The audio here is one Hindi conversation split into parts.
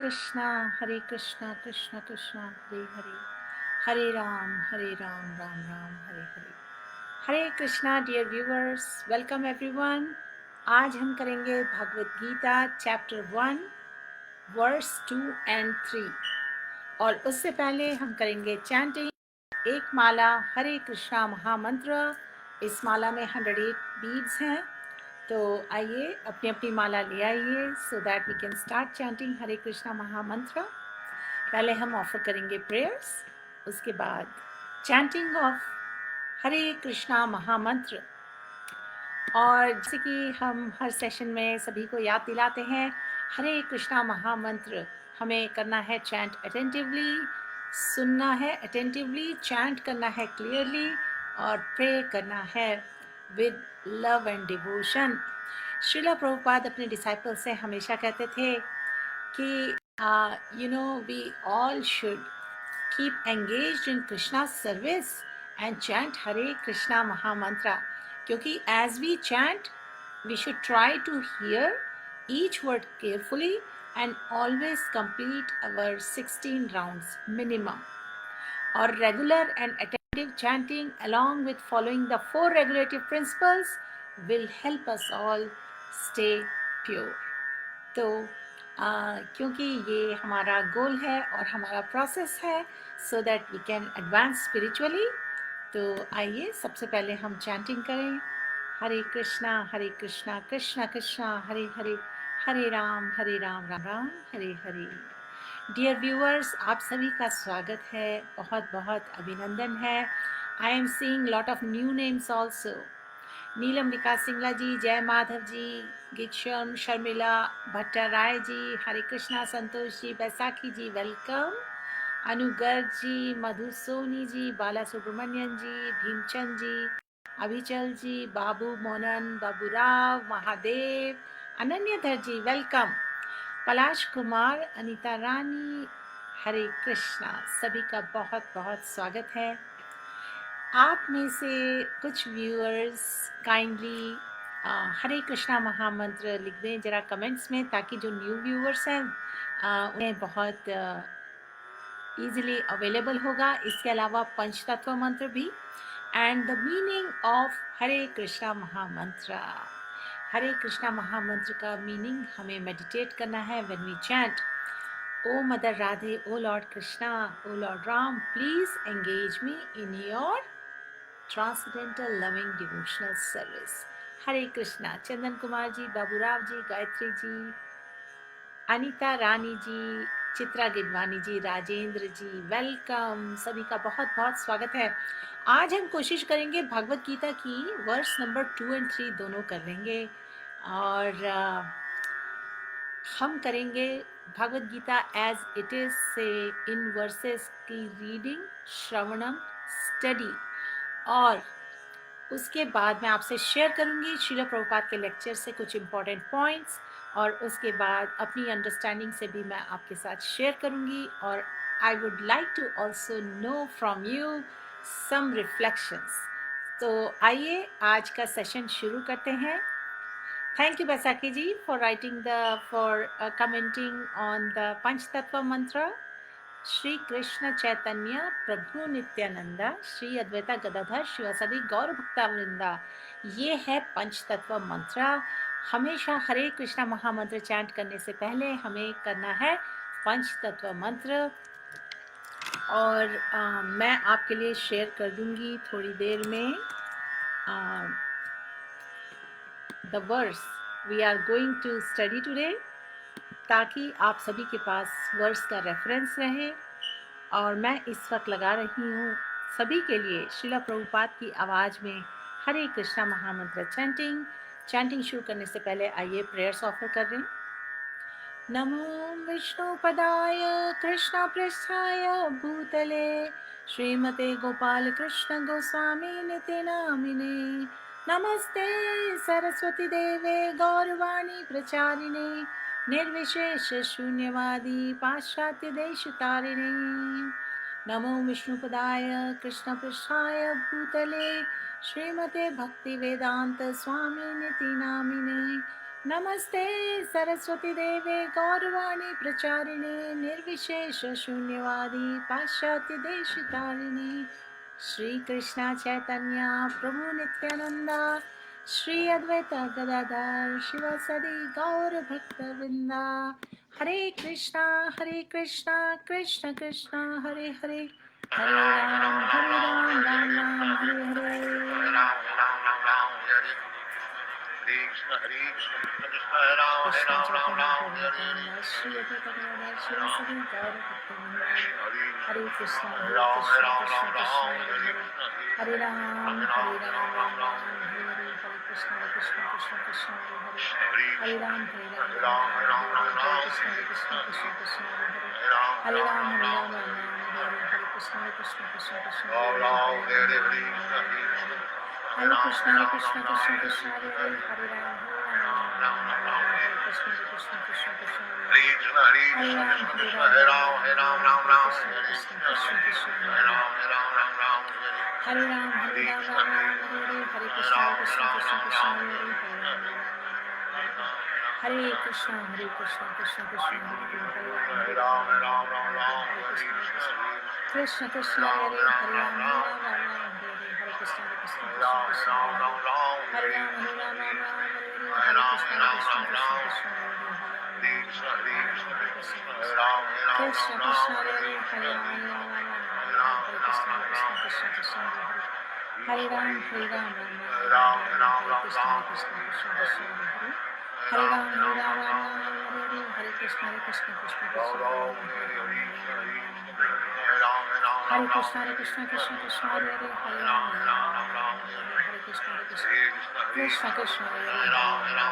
हरे Krishna Krishna Krishna Hare Hare, Hare Ram Ram Ram Hare Hare. Hare Krishna dear viewers, welcome everyone. आज हम करेंगे Bhagavad Gita chapter 1 verse 2 and 3, और उससे पहले हम करेंगे चैंटिंग एक माला हरे कृष्णा महामंत्र। इस माला में 108 बीड्स हैं, तो आइए अपनी अपनी माला ले आइए so that we can start chanting Hare Krishna Mahamantra. पहले हम ऑफर करेंगे प्रेयर्स, उसके बाद चैंटिंग ऑफ हरे कृष्णा महामंत्र। और जैसे कि हम हर सेशन में सभी को याद दिलाते हैं, हरे कृष्णा महामंत्र हमें करना है चैंट अटेंटिवली, सुनना है अटेंटिवली, चैंट करना है क्लियरली, और प्रे करना है with love and devotion. Srila Prabhupada अपने डिसाइपल से हमेशा कहते थे कि we all should keep engaged in Krishna's service and chant Hare Krishna Mahamantra, क्योंकि as we chant we should try to hear each word carefully and always complete our 16 rounds minimum. Or regular and attentive chanting along with following the 4 regulative principles will help us all stay pure. तो क्योंकि ये हमारा गोल है और हमारा प्रोसेस है so that we can advance spiritually, तो आइए सबसे पहले हम चैंटिंग करें हरे कृष्णा कृष्ण कृष्ण हरे हरे, हरे राम राम राम हरे हरे। डियर व्यूअर्स, आप सभी का स्वागत है, बहुत बहुत अभिनंदन है। I am seeing lot of new names also. Neelam Vikas Singla ji, Jai Madhav ji, गिक्षम शर्मिला भट्टाराय जी, हरे कृष्णा संतोष जी, बैसाखी जी वेलकम, अनुगर्ग जी, मधु सोनी जी, बाला सुब्रमण्यन जी, भीमचंद जी, अभिचल जी, बाबू मोनन, बाबूराव, महादेव, अनन्यधर जी वेलकम, पलाश कुमार, अनीता रानी, हरे कृष्णा, सभी का बहुत बहुत स्वागत है। आप में से कुछ व्यूअर्स काइंडली हरे कृष्णा महामंत्र लिख दें जरा कमेंट्स में, ताकि जो न्यू व्यूअर्स हैं उन्हें बहुत इजीली अवेलेबल होगा। इसके अलावा पंचतत्व मंत्र भी एंड द मीनिंग ऑफ हरे कृष्णा महामंत्र। हरे कृष्णा महामंत्र का मीनिंग हमें मेडिटेट करना है when we chant O mother Radhe, O Lord Krishna, O lord Ram, please engage me in your transcendental loving devotional service. Hare Krishna. Chandan Kumar ji, Baburao ji, Gayatri ji, Anita Rani ji, Chitra Gidwani ji, Rajendra ji welcome, सभी का बहुत बहुत स्वागत है। आज हम कोशिश करेंगे भगवत गीता की वर्स नंबर 2 एंड 3 दोनों कर लेंगे, और हम करेंगे Bhagavad Gita as it is से इन वर्सेस की रीडिंग, श्रवणम, स्टडी, और उसके बाद मैं आपसे शेयर करूंगी श्रील प्रभुपाद के लेक्चर से कुछ इम्पोर्टेंट पॉइंट्स, और उसके बाद अपनी अंडरस्टैंडिंग से भी मैं आपके साथ शेयर करूंगी। और I would like to also know from you some reflections. तो आइए आज का सेशन शुरू करते हैं। Thank you Baisakhi ji for commenting on the पंचतत्व मंत्र। श्री कृष्ण चैतन्य प्रभु नित्यानंदा, श्री अद्वैता गदाधर शिवासादि गौर भक्ता वृंदा, ये है पंचतत्व मंत्र। हमेशा हरे कृष्णा महामंत्र चैंट करने से पहले हमें करना है पंचतत्व मंत्र, और मैं आपके लिए शेयर कर दूंगी थोड़ी देर में the verse we are going to study today, ताकि आप सभी के पास वर्स का रेफरेंस रहे। और मैं इस वक्त लगा रही हूँ सभी के लिए श्रीला प्रभुपाद की आवाज़ में हरे कृष्णा महामंत्र चैंटिंग शुरू करने से पहले आइए प्रेयर्स ऑफर कर रहे हैं। नमो विष्णुपदाय कृष्ण पृष्ठाय भूतले श्रीमते गोपाल कृष्ण गोस्वामी नित्य नामिने, नमस्ते सरस्वती देवे गौरवाणी प्रचारिणे, निर्विशेष शून्यवादी पाश्चात्य देश तारिणे। नमो विष्णुपदाय कृष्ण पृष्ठाय भूतले श्रीमते भक्ति वेदांत स्वामी निति नामिने, नमस्ते सरस्वती देवे गौरवाणी प्रचारिणे निर्विशेष शून्यवादी पाश्चात्य देश तारिणे श्री कृष्णा चैतन्य प्रभु नित्यानंदा श्री अद्वैत गदाधर शिवसदि गौर भक्त वृंदा हरे कृष्णा कृष्ण कृष्ण हरे हरे हरे राम राम राम हरे हरे Krishna Krishna Ram Ram Hare Hare Shri Advaita Shiv सदि Gaur Bhakt Vrinda Hare Krishna Ram Krishna Ram Hare Ram Ram Ram Hare Hare Hare Krishna Krishna Hare Ram Ram Krishna Hare Ram Ram Hare Krishna Krishna Hare Krishna Hare Ram Krishna Krishna Krishna Ram Ram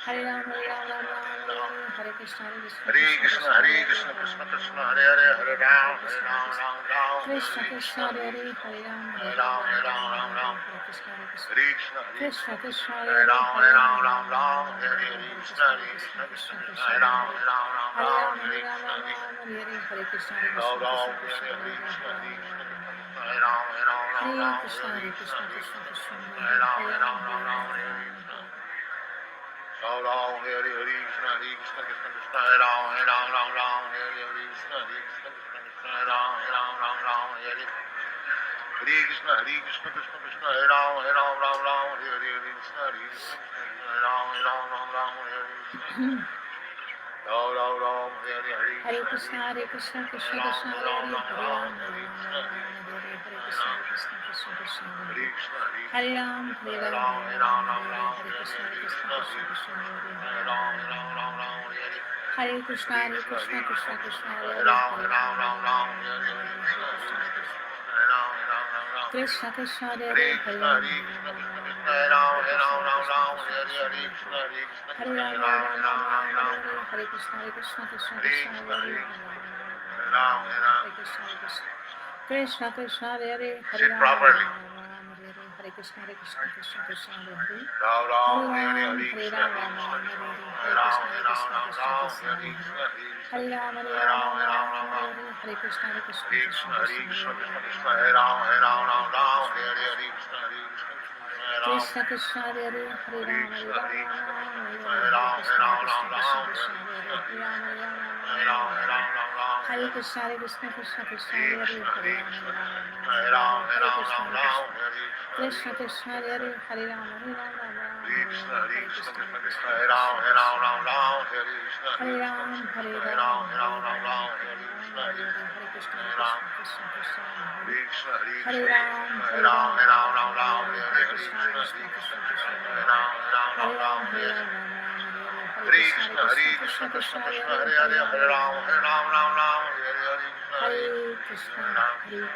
Hare Ram Hare Krishna Hare Krishna Krishna Krishna Hare Ram Hare Krishna Hare Ram Hare Krishna Krishna Hare Hare Ram Hare Krishna Hare Ram Krishna Krishna Hare Hare Ram Hare Ram Hare Krishna Krishna Hare Hare Ram Hare Ram Hare Krishna Krishna Krishna Krishna Hare Hare Hare Ram Krishna Krishna Hare Hare Ram Krishna Krishna Hare Ram Hare Krishna Krishna Hare Ram Hare Krishna Hare Krishna Krishna Krishna Hare Hare Ram Hare Krishna Hare Krishna Krishna Krishna Krishna Hare Hare Ram Hare Krishna Krishna Krishna Hare Hare Hare Krishna Hare Hare Ram Hare Ram Hare Krishna Krishna Krishna Hare Hare Krishna Krishna Krishna Hare Ram Hare Ram Hare Krishna Hare Hare Krishna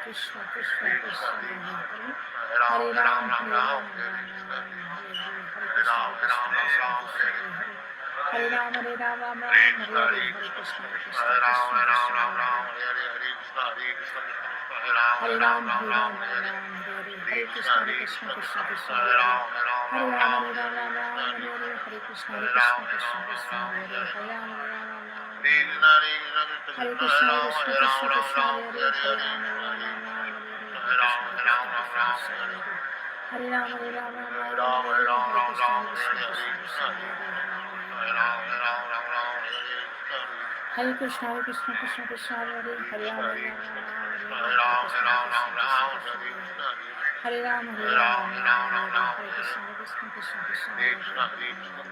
Krishna Krishna Hare Hare Ram Hare Ram Hare Ram Hare Ram Ram Ram Hare Hare Hare Krishna Krishna Krishna Krishna Hare Ram Hare Ram Ram Ram Hare Hare Hare Krishna Krishna Krishna Krishna Hare Hare Ram Hare Ram Ram Ram Hare Hare Hare Krishna Krishna Krishna Krishna Hare Hare Hare Ram Hare Ram Ram Ram Hare Krishna Krishna Krishna Krishna Hare Hare Hare Ram Hare Ram Ram Ram Hare Ram Hare Ram Ram Ram Hare Hare Krishna Krishna Krishna Krishna Hare Hare Krishna Krishna Krishna Hare Hare Hare Ram Hare Ram Hare Ram Hare Ram Hare Krishna Krishna Krishna Krishna Hare Krishna Krishna Krishna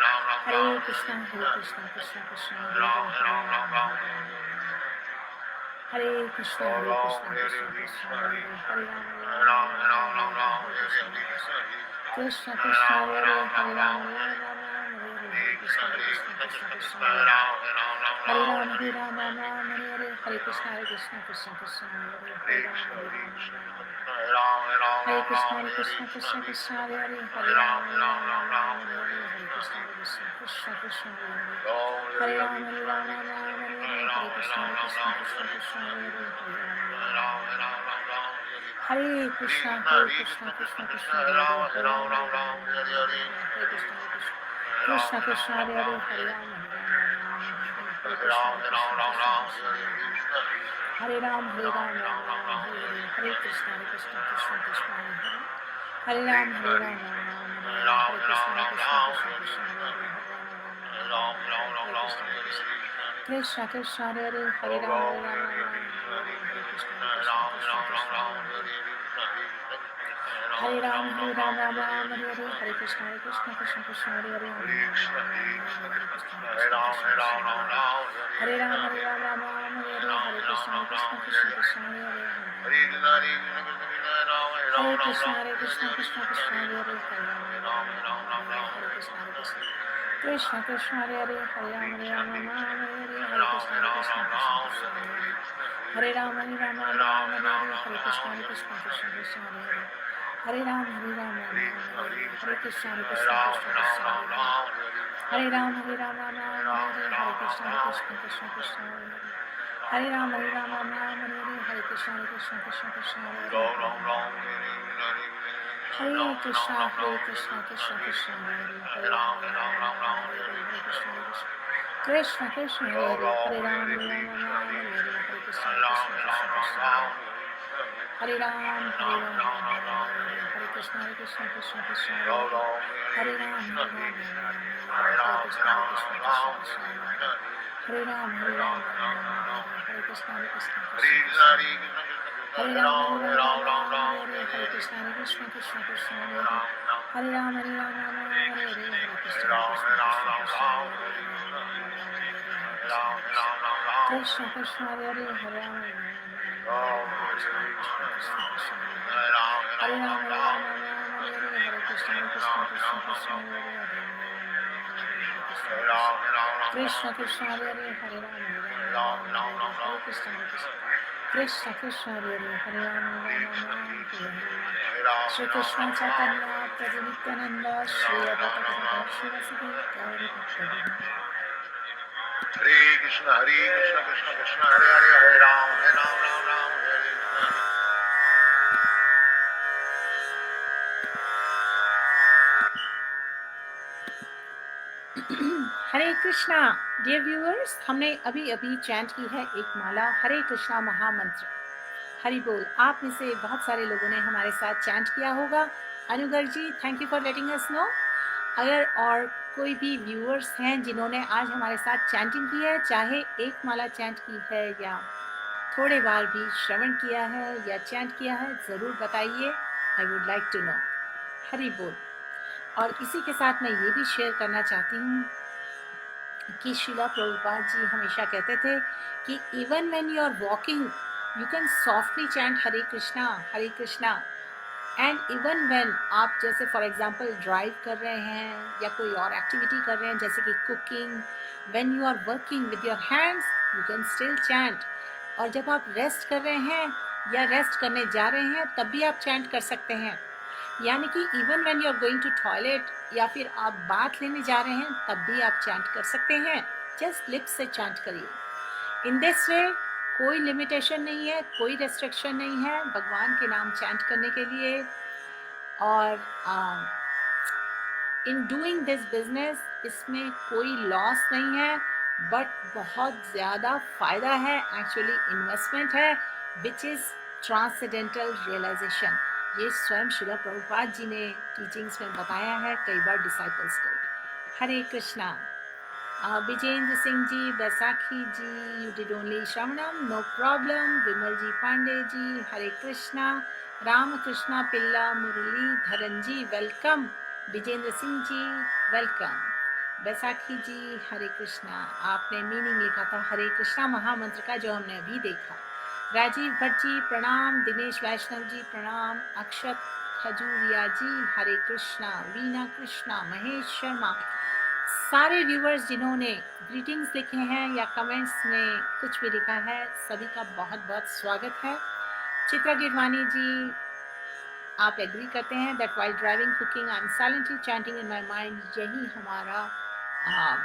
Hare Krishna Krishna Krishna Hare Hare Ram Krishna Krishna Hare Hare Hare Ram Hare Krishna Krishna Krishna Hare Ram Hare Ram Ram Ram Hare Hare Hare Krishna Krishna Krishna Hare Hare Krishna Krishna Krishna Hare Hare Hare Ram Hare Krishna Krishna Krishna Hare Ram Hare Ram Ram Ram Hare Hare Hare Krishna Krishna Krishna Hare Hare Hare Krishna Krishna Krishna Hare Krishna Krishna Hare Hare Hare Ram Hare Ram Hare Ram Ram Ram Hare Hare Hare Krishna Krishna Krishna Hare Ram Hare Ram Ram Ram Hare Hare Krishna Krishna Hare Krishna Krishna Hare Hare Hare Ram Hare Ram Ram Ram Hare Krishna Hare Ram Ram Ram Hare Hare Hare Krishna Krishna Krishna Hare Hare Hare Ram Hare Ram Ram Ram Hare Hare Hare Krishna Krishna Krishna Hare Hare Hare Krishna Krishna Krishna Hare Hare Hare Ram Krishna Krishna Hare Hare Hare Ram Hare Ram Ram Ram Hare Hare Hare Krishna Krishna Krishna Hare Ram Ram Ram Hare Hare Hare Krishna Krishna Krishna Hare Hare Hare Ram Ram Ram Hare Krishna Krishna Krishna Hare Ram Ram Ram Hare Hare Krishna Krishna Krishna Hare Ram Ram Ram Hare Hare Hare Krishna Krishna Krishna Hare Krishna Krishna Hare Ram Krishna Krishna Hare Hare Ram Hare Krishna Hare Ram Hare Krishna Krishna Krishna Hare Ram Hare Ram Hare Krishna Krishna Hare Ram Hare Krishna Krishna Hare Ram Hare Krishna Krishna Krishna Hare Hare Hare Ram Hare Ram Hare Krishna Krishna Krishna Krishna Hare Hare Ram Krishna Krishna Hare Hare Ram Shri Krishna Chaitanya प्रभु नित्यानंद श्री अद्वैत शिवसुति गौरी भक्तवृंद। हरे कृष्ण कृष्ण कृष्ण हरे हरे हरे राम राम राम हरे हरे कृष्णा डियर व्यूअर्स, हमने अभी अभी चैंट की है एक माला हरे कृष्णा महामंत्र। हरि बोल। आप में से बहुत सारे लोगों ने हमारे साथ चैंट किया होगा। Anugar ji, thank you for letting us know. अगर और कोई भी व्यूअर्स हैं जिन्होंने आज हमारे साथ चैंटिंग की है, चाहे एक माला चैंट की है या थोड़े बार भी श्रवण किया है या चैंट किया है, ज़रूर बताइए। I would like to know. Hari Bol. और इसी के साथ मैं ये भी शेयर करना चाहती हूँ कि शिला प्रभुपाद जी हमेशा कहते थे कि even when you are walking you can softly chant Hare Krishna and even when आप जैसे फॉर एग्जांपल ड्राइव कर रहे हैं या कोई और एक्टिविटी कर रहे हैं जैसे कि cooking, when you are working with your hands you can still chant. और जब आप रेस्ट कर रहे हैं या रेस्ट करने जा रहे हैं तब भी आप चैंट कर सकते हैं। यानी कि even when you are going to toilet या फिर आप बाथ लेने जा रहे हैं तब भी आप चैंट कर सकते हैं। जस्ट लिप्स से चैंट करिए। इन दिस वे कोई लिमिटेशन नहीं है, कोई रेस्ट्रिक्शन नहीं है भगवान के नाम चैंट करने के लिए। और इन डूइंग दिस बिजनेस इसमें कोई लॉस नहीं है, बट बहुत ज़्यादा फ़ायदा है। एक्चुअली इन्वेस्टमेंट है विच इज़ ट्रांसेंडेंटल रियलाइजेशन। ये स्वयं श्रील प्रभुपाद जी ने टीचिंग्स में बताया है कई बार डिसाइपल्स को। Hare Krishna. Vijendra Singh ji, Baisakhi ji, you did only shravanam, no problem. Vimal ji Pandey ji, Hare Krishna. Ramakrishna Pillai Muralidharan ji, welcome. Vijendra Singh ji, welcome. Baisakhi ji, Hare Krishna. आपने मीनिंग लिखा था हरे कृष्णा महामंत्र का, जो हमने अभी देखा। राजीव भट्ट जी प्रणाम। दिनेश वैष्णव जी प्रणाम। अक्षत खजूरिया जी, हरे कृष्णा। वीना कृष्णा, महेश शर्मा, सारे व्यूअर्स जिन्होंने ग्रीटिंग्स लिखे हैं या कमेंट्स में कुछ भी लिखा है, सभी का बहुत बहुत स्वागत है। चित्रा गिरवानी जी, आप एग्री करते हैं that while driving cooking I am silently chanting in my mind. यही हमारा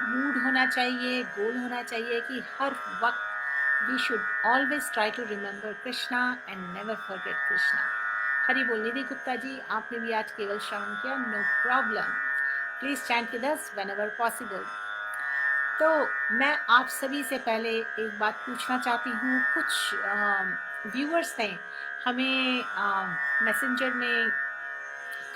मूड होना चाहिए, गोल होना चाहिए कि हर वक्त we should always try to remember Krishna and never forget Krishna. Hari बोल। निधि गुप्ता जी, आपने भी आज केवल श्रवण किया, no problem. Please chant with us whenever possible. तो मैं आप सभी से पहले एक बात पूछना चाहती हूँ। कुछ व्यूअर्स ने हमें मैसेंजर में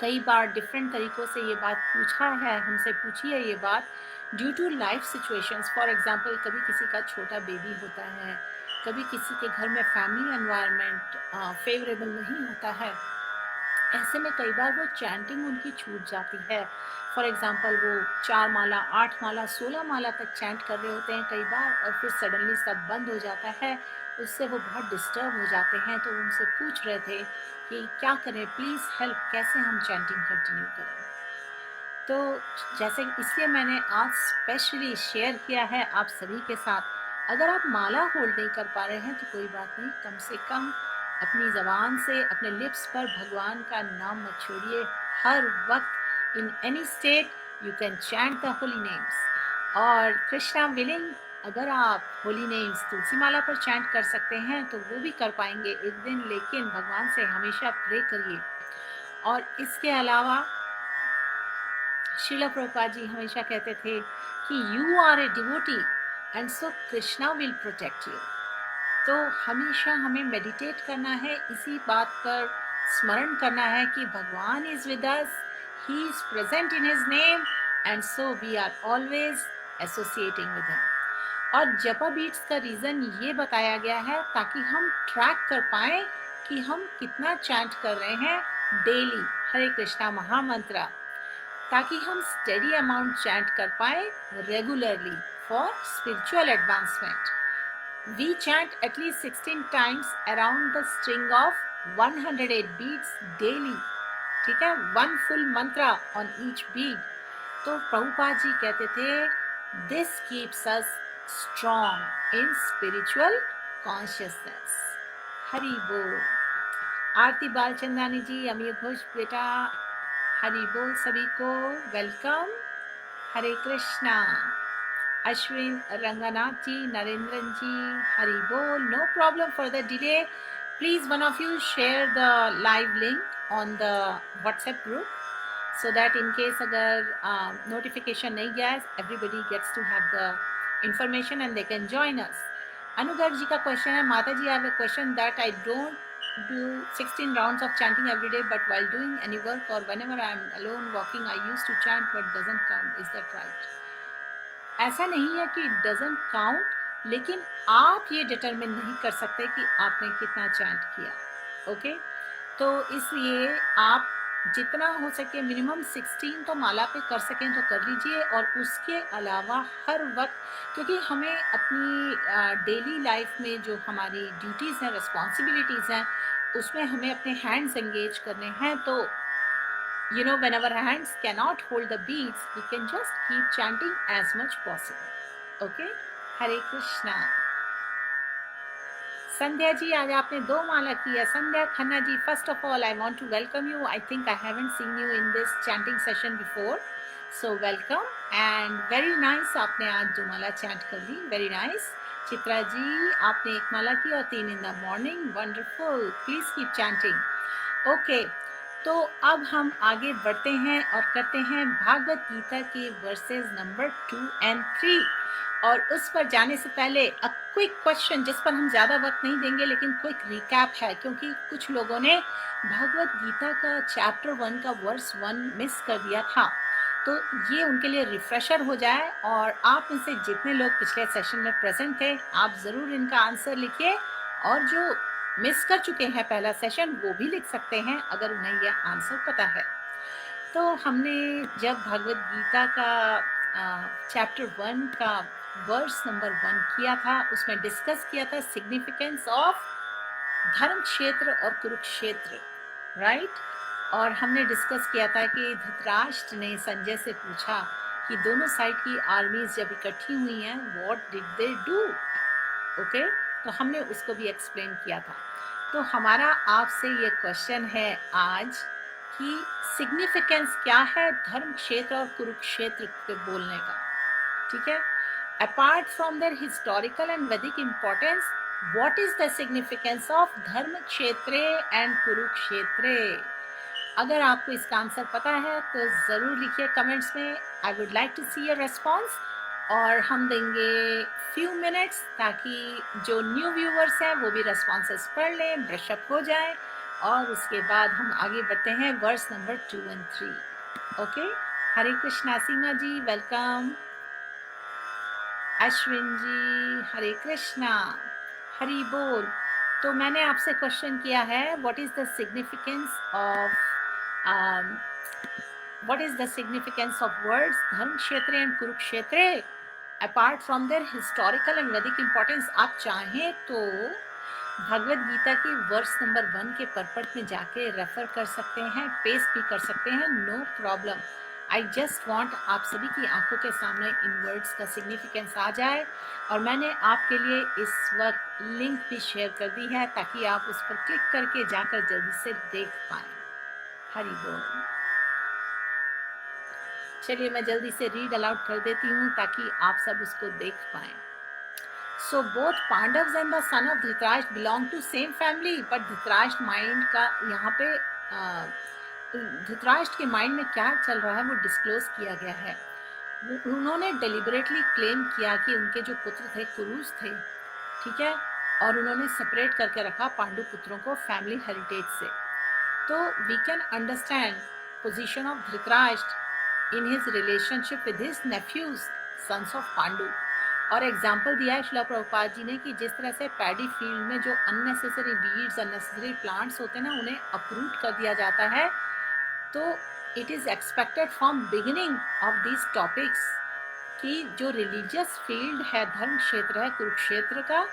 कई बार डिफरेंट तरीक़ों से ये बात पूछा है, हमसे पूछी है ये बात due to life situations. For example, कभी किसी का छोटा बेबी होता है, कभी किसी के घर में फैमिली एनवायरनमेंट फेवरेबल नहीं होता है। ऐसे में कई बार वो चैंटिंग उनकी छूट जाती है। फॉर एग्जांपल, वो 4 माला, 8 माला, 16 माला तक चैंट कर रहे होते हैं कई बार, और फिर सडनली सब बंद हो जाता है। उससे वो बहुत डिस्टर्ब हो जाते हैं। तो उनसे पूछ रहे थे कि क्या करें, प्लीज़ हेल्प, कैसे हम चैंटिंग कंटिन्यू करें। तो जैसे इसलिए मैंने आज स्पेशली शेयर किया है आप सभी के साथ। अगर आप माला होल्ड नहीं कर पा रहे हैं तो कोई बात नहीं, कम से कम अपनी ज़बान से, अपने लिप्स पर भगवान का नाम मत छोड़िए। हर वक्त in any state you can chant the Holi names. और कृष्णा विलिंग, अगर आप होली नेम्स तुलसी माला पर चैंट कर सकते हैं तो वो भी कर पाएंगे एक दिन, लेकिन भगवान से हमेशा प्रे करिए। और इसके अलावा श्रील प्रभुपाद जी हमेशा कहते थे कि you are a devotee and so Krishna will protect you. तो हमेशा हमें मेडिटेट करना है, इसी बात पर स्मरण करना है कि भगवान is with us, he is present in his name, and so we are always associating with him. और जपा बीट्स का रीज़न ये बताया गया है ताकि हम ट्रैक कर पाएँ कि हम कितना चैंट कर रहे हैं डेली हरे कृष्णा महामंत्र, ताकि हम स्टेडी अमाउंट चैंट कर पाए regularly for spiritual advancement. We chant at least 16 times around the string of 108 beats daily. ठीक है, 1 full mantra on each beat. तो प्रभुपाद जी कहते थे this keeps us strong in spiritual consciousness. Hari बोल। आरती बालचंदानी जी, अमीर घोष बेटा, हरि बोल सभी को, वेलकम। हरे कृष्णा। अश्विन रंगनाथ जी, नरेंद्रन जी, हरि बोल। No problem for the delay. Please one of you share the live link on the WhatsApp group so that in case अगर नोटिफिकेशन नहीं गया, everybody gets to have the information and they can join us. Anugarh ji का क्वेश्चन है, माता जी, I have a question that I don't do 16 rounds of chanting every day, but while doing any work or whenever I am alone walking, I used to chant but doesn't count. Is that right? ऐसा नहीं है कि it doesn't count, लेकिन आप ये डिटरमिन नहीं कर सकते कि आपने कितना चैंट किया। ओके, तो इसलिए आप जितना हो सके मिनिमम 16 तो माला पे कर सकें तो कर लीजिए। और उसके अलावा हर वक्त, क्योंकि हमें अपनी डेली लाइफ में जो हमारी ड्यूटीज़ हैं, रिस्पॉन्सिबिलिटीज़ हैं, उसमें हमें अपने हैंड्स एंगेज करने हैं। तो you know, when our hands cannot hold the beats, we can just keep chanting as much possible. Okay? Hare Krishna. Sandhya ji, आज आपने 2 माला की है। Sandhya Khanna ji, first of all I want to welcome you. I think I haven't seen you in this chanting session before, so welcome and very nice. आपने आज 2 माला चैंट कर ली, वेरी नाइस. चित्रा जी, आपने 1 माला की और 3 in the morning, wonderful. Please keep chanting. Okay, तो अब हम आगे बढ़ते हैं और करते हैं भागवत गीता के वर्सेस नंबर 2 and 3. और उस पर जाने से पहले अ क्विक क्वेश्चन, जिस पर हम ज़्यादा वक्त नहीं देंगे, लेकिन क्विक रिकैप है, क्योंकि कुछ लोगों ने भागवत गीता का चैप्टर 1 का वर्स 1 मिस कर दिया था, तो ये उनके लिए रिफ्रेशर हो जाए. और आप में से जितने लोग पिछले सेशन में प्रेजेंट थे, आप ज़रूर इनका आंसर लिखिए, और जो मिस कर चुके हैं पहला सेशन, वो भी लिख सकते हैं अगर उन्हें यह आंसर पता है. तो हमने जब भगवत गीता का चैप्टर 1 का वर्स नंबर 1 किया था, उसमें डिस्कस किया था सिग्निफिकेंस ऑफ धर्म क्षेत्र और कुरुक्षेत्र, राइट. और हमने डिस्कस किया था कि धृतराष्ट्र ने संजय से पूछा कि दोनों साइड की आर्मीज जब इकट्ठी हुई हैं, what did they do. Okay, तो हमने उसको भी एक्सप्लेन किया था. तो हमारा आपसे ये क्वेश्चन है आज कि सिग्निफिकेंस क्या है धर्म क्षेत्र और कुरुक्षेत्र के बोलने का. ठीक है, apart from their historical and वैदिक importance, what is the significance of dharma kshetre and कुरुक्षेत्रे. अगर आपको इसका आंसर पता है तो ज़रूर लिखिए कमेंट्स में. I would like to see your response. और हम देंगे फ्यू मिनट्स ताकि जो न्यू व्यूवर्स हैं वो भी रेस्पॉन्सेस पढ़ लें, ब्रशअप हो जाए, और उसके बाद हम आगे बढ़ते हैं verse number 2 and 3. Okay, Hare Krishna. Seema ji welcome. Ashwin ji Hare Krishna, Hari बोल. तो मैंने आपसे क्वेश्चन किया है, what is the significance of words Dharmakshetra and Kurukshetra apart from their historical and वैदिक इम्पोर्टेंस. आप चाहें तो भगवत गीता के वर्स नंबर 1 के परपट में जाके रेफर कर सकते हैं, पेस्ट भी कर सकते हैं, no problem. I just want आप सभी की आंखों के सामने इन वर्ड्स का सिग्निफिकेंस आ जाए. और मैंने आपके लिए इस वक्त लिंक भी शेयर कर दी है ताकि आप उस पर क्लिक करके जाकर जल्दी से देख पाएं. हरि बोल. चलिए मैं जल्दी से रीड अलाउड कर देती हूँ ताकि आप सब उसको देख पाएं. So both Pandavas and the son of Dhritarashtra belong to same family, but Dhritarashtra mind का यहाँ पे धृतराष्ट्र के माइंड में क्या चल रहा है वो डिस्क्लोज किया गया है. उन्होंने डेलिबरेटली क्लेम किया कि उनके जो पुत्र थे कुरुस थे, ठीक है, और उन्होंने सेपरेट करके रखा पांडु पुत्रों को फैमिली हेरिटेज से. तो we can understand position of Dhritarashtra in his relationship with his nephews sons of Pandu. और एग्जाम्पल दिया है श्रील प्रभुपाद जी ने कि जिस तरह से पैडी फील्ड में जो अननेसेसरी वीड्स, अननेसेसरी प्लांट्स होते हैं ना, उन्हें अपरूट कर दिया जाता है. तो it is expected from beginning of this topics कि जो रिलीजियस फील्ड है, धर्म क्षेत्र है कुरुक्षेत्र का,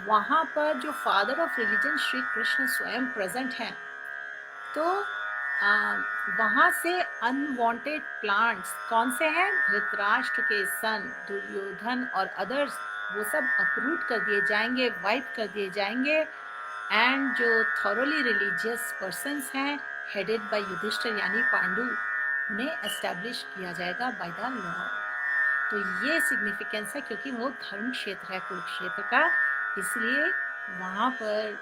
वहाँ पर जो father of religion Shri Krishna स्वयं प्रेजेंट हैं. तो वहाँ से अनवांटेड प्लांट्स कौन से हैं? धृतराष्ट्र के सन दुर्योधन और अदर्स, वो सब अपरूट कर दिए जाएंगे, वाइप कर दिए जाएंगे. एंड जो थॉरोली रिलीजियस पर्सन्स हैं हेडेड बाय युधिष्ठिर यानी पांडु, उन्हें एस्टैब्लिश किया जाएगा बाय द लॉ. तो ये सिग्निफिकेंस है क्योंकि वो धर्म क्षेत्र है कुरुक्षेत्र का, इसलिए वहाँ पर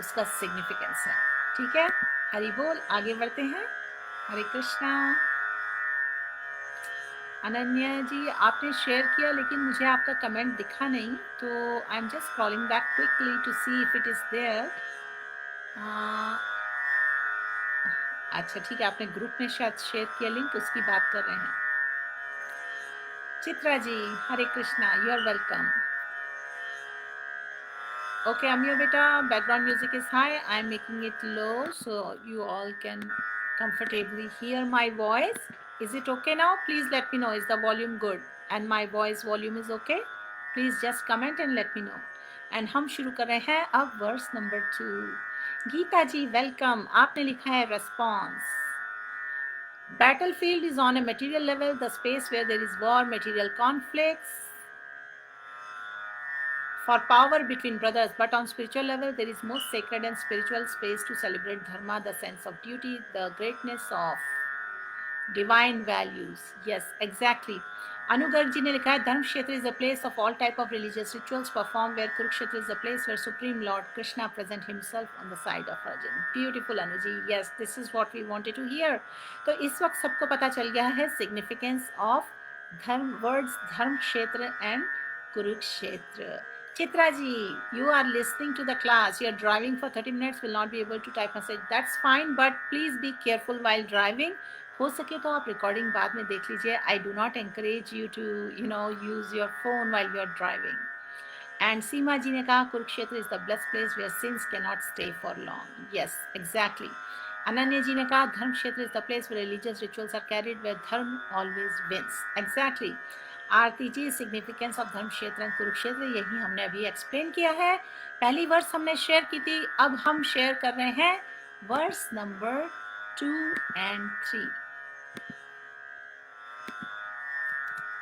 उसका सिग्निफिकेंस है. ठीक है, हरि बोल. आगे बढ़ते हैं. हरे कृष्णा. अनन्या जी आपने शेयर किया लेकिन मुझे आपका कमेंट दिखा नहीं, तो I am just scrolling back quickly to see if it is there. अच्छा ठीक है, आपने ग्रुप में शायद शेयर किया लिंक, उसकी बात कर रहे हैं. Chitra ji Hare Krishna, you are welcome. Okay, Amyo beta, background music is high. I'm making it low so you all can comfortably hear my voice. Is it okay now? Please let me know. Is the volume good? And my voice volume is okay? Please just comment and let me know. And हम शुरू कर रहे हैं अब वर्स नंबर 2. गीता जी वेलकम. आपने लिखा है response. Battlefield is on a material level, the space where there is war, material conflicts. for power between brothers, but on spiritual level there is most sacred and spiritual space to celebrate dharma, the sense of duty, the greatness of divine values. Yes, exactly. अनुगर जी ने लिखा है धर्म क्षेत्र is a place of all type of religious rituals performed, where Kurukshetra is a place where Supreme Lord Krishna present himself on the side of Arjun. Beautiful Anu ji. Yes, this is what we wanted to hear. तो इस वक्त सबको पता चल गया है significance of धर्म words धर्म क्षेत्र and Kurukshetra. Chitra ji, you are listening to the class. You are driving for 30 minutes, will not be able to type message. That's fine, but please be careful while driving. हो सके तो आप रिकॉर्डिंग बाद में देख लीजिए. I do not encourage you to use your phone while you are driving. And Seema ji ने कहा Kurukshetra is the blessed place where sins can not stay for long. Yes, exactly. Ananya ji ने कहा Dharmakshetra is the place where religious rituals are carried where dharma always wins. Exactly. Aarti ji, significance of Dharmakshetra and Kurukshetra, यही हमने अभी एक्सप्लेन किया है. पहली वर्स हमने शेयर की थी, अब हम शेयर कर रहे हैं वर्स नंबर 2 and 3.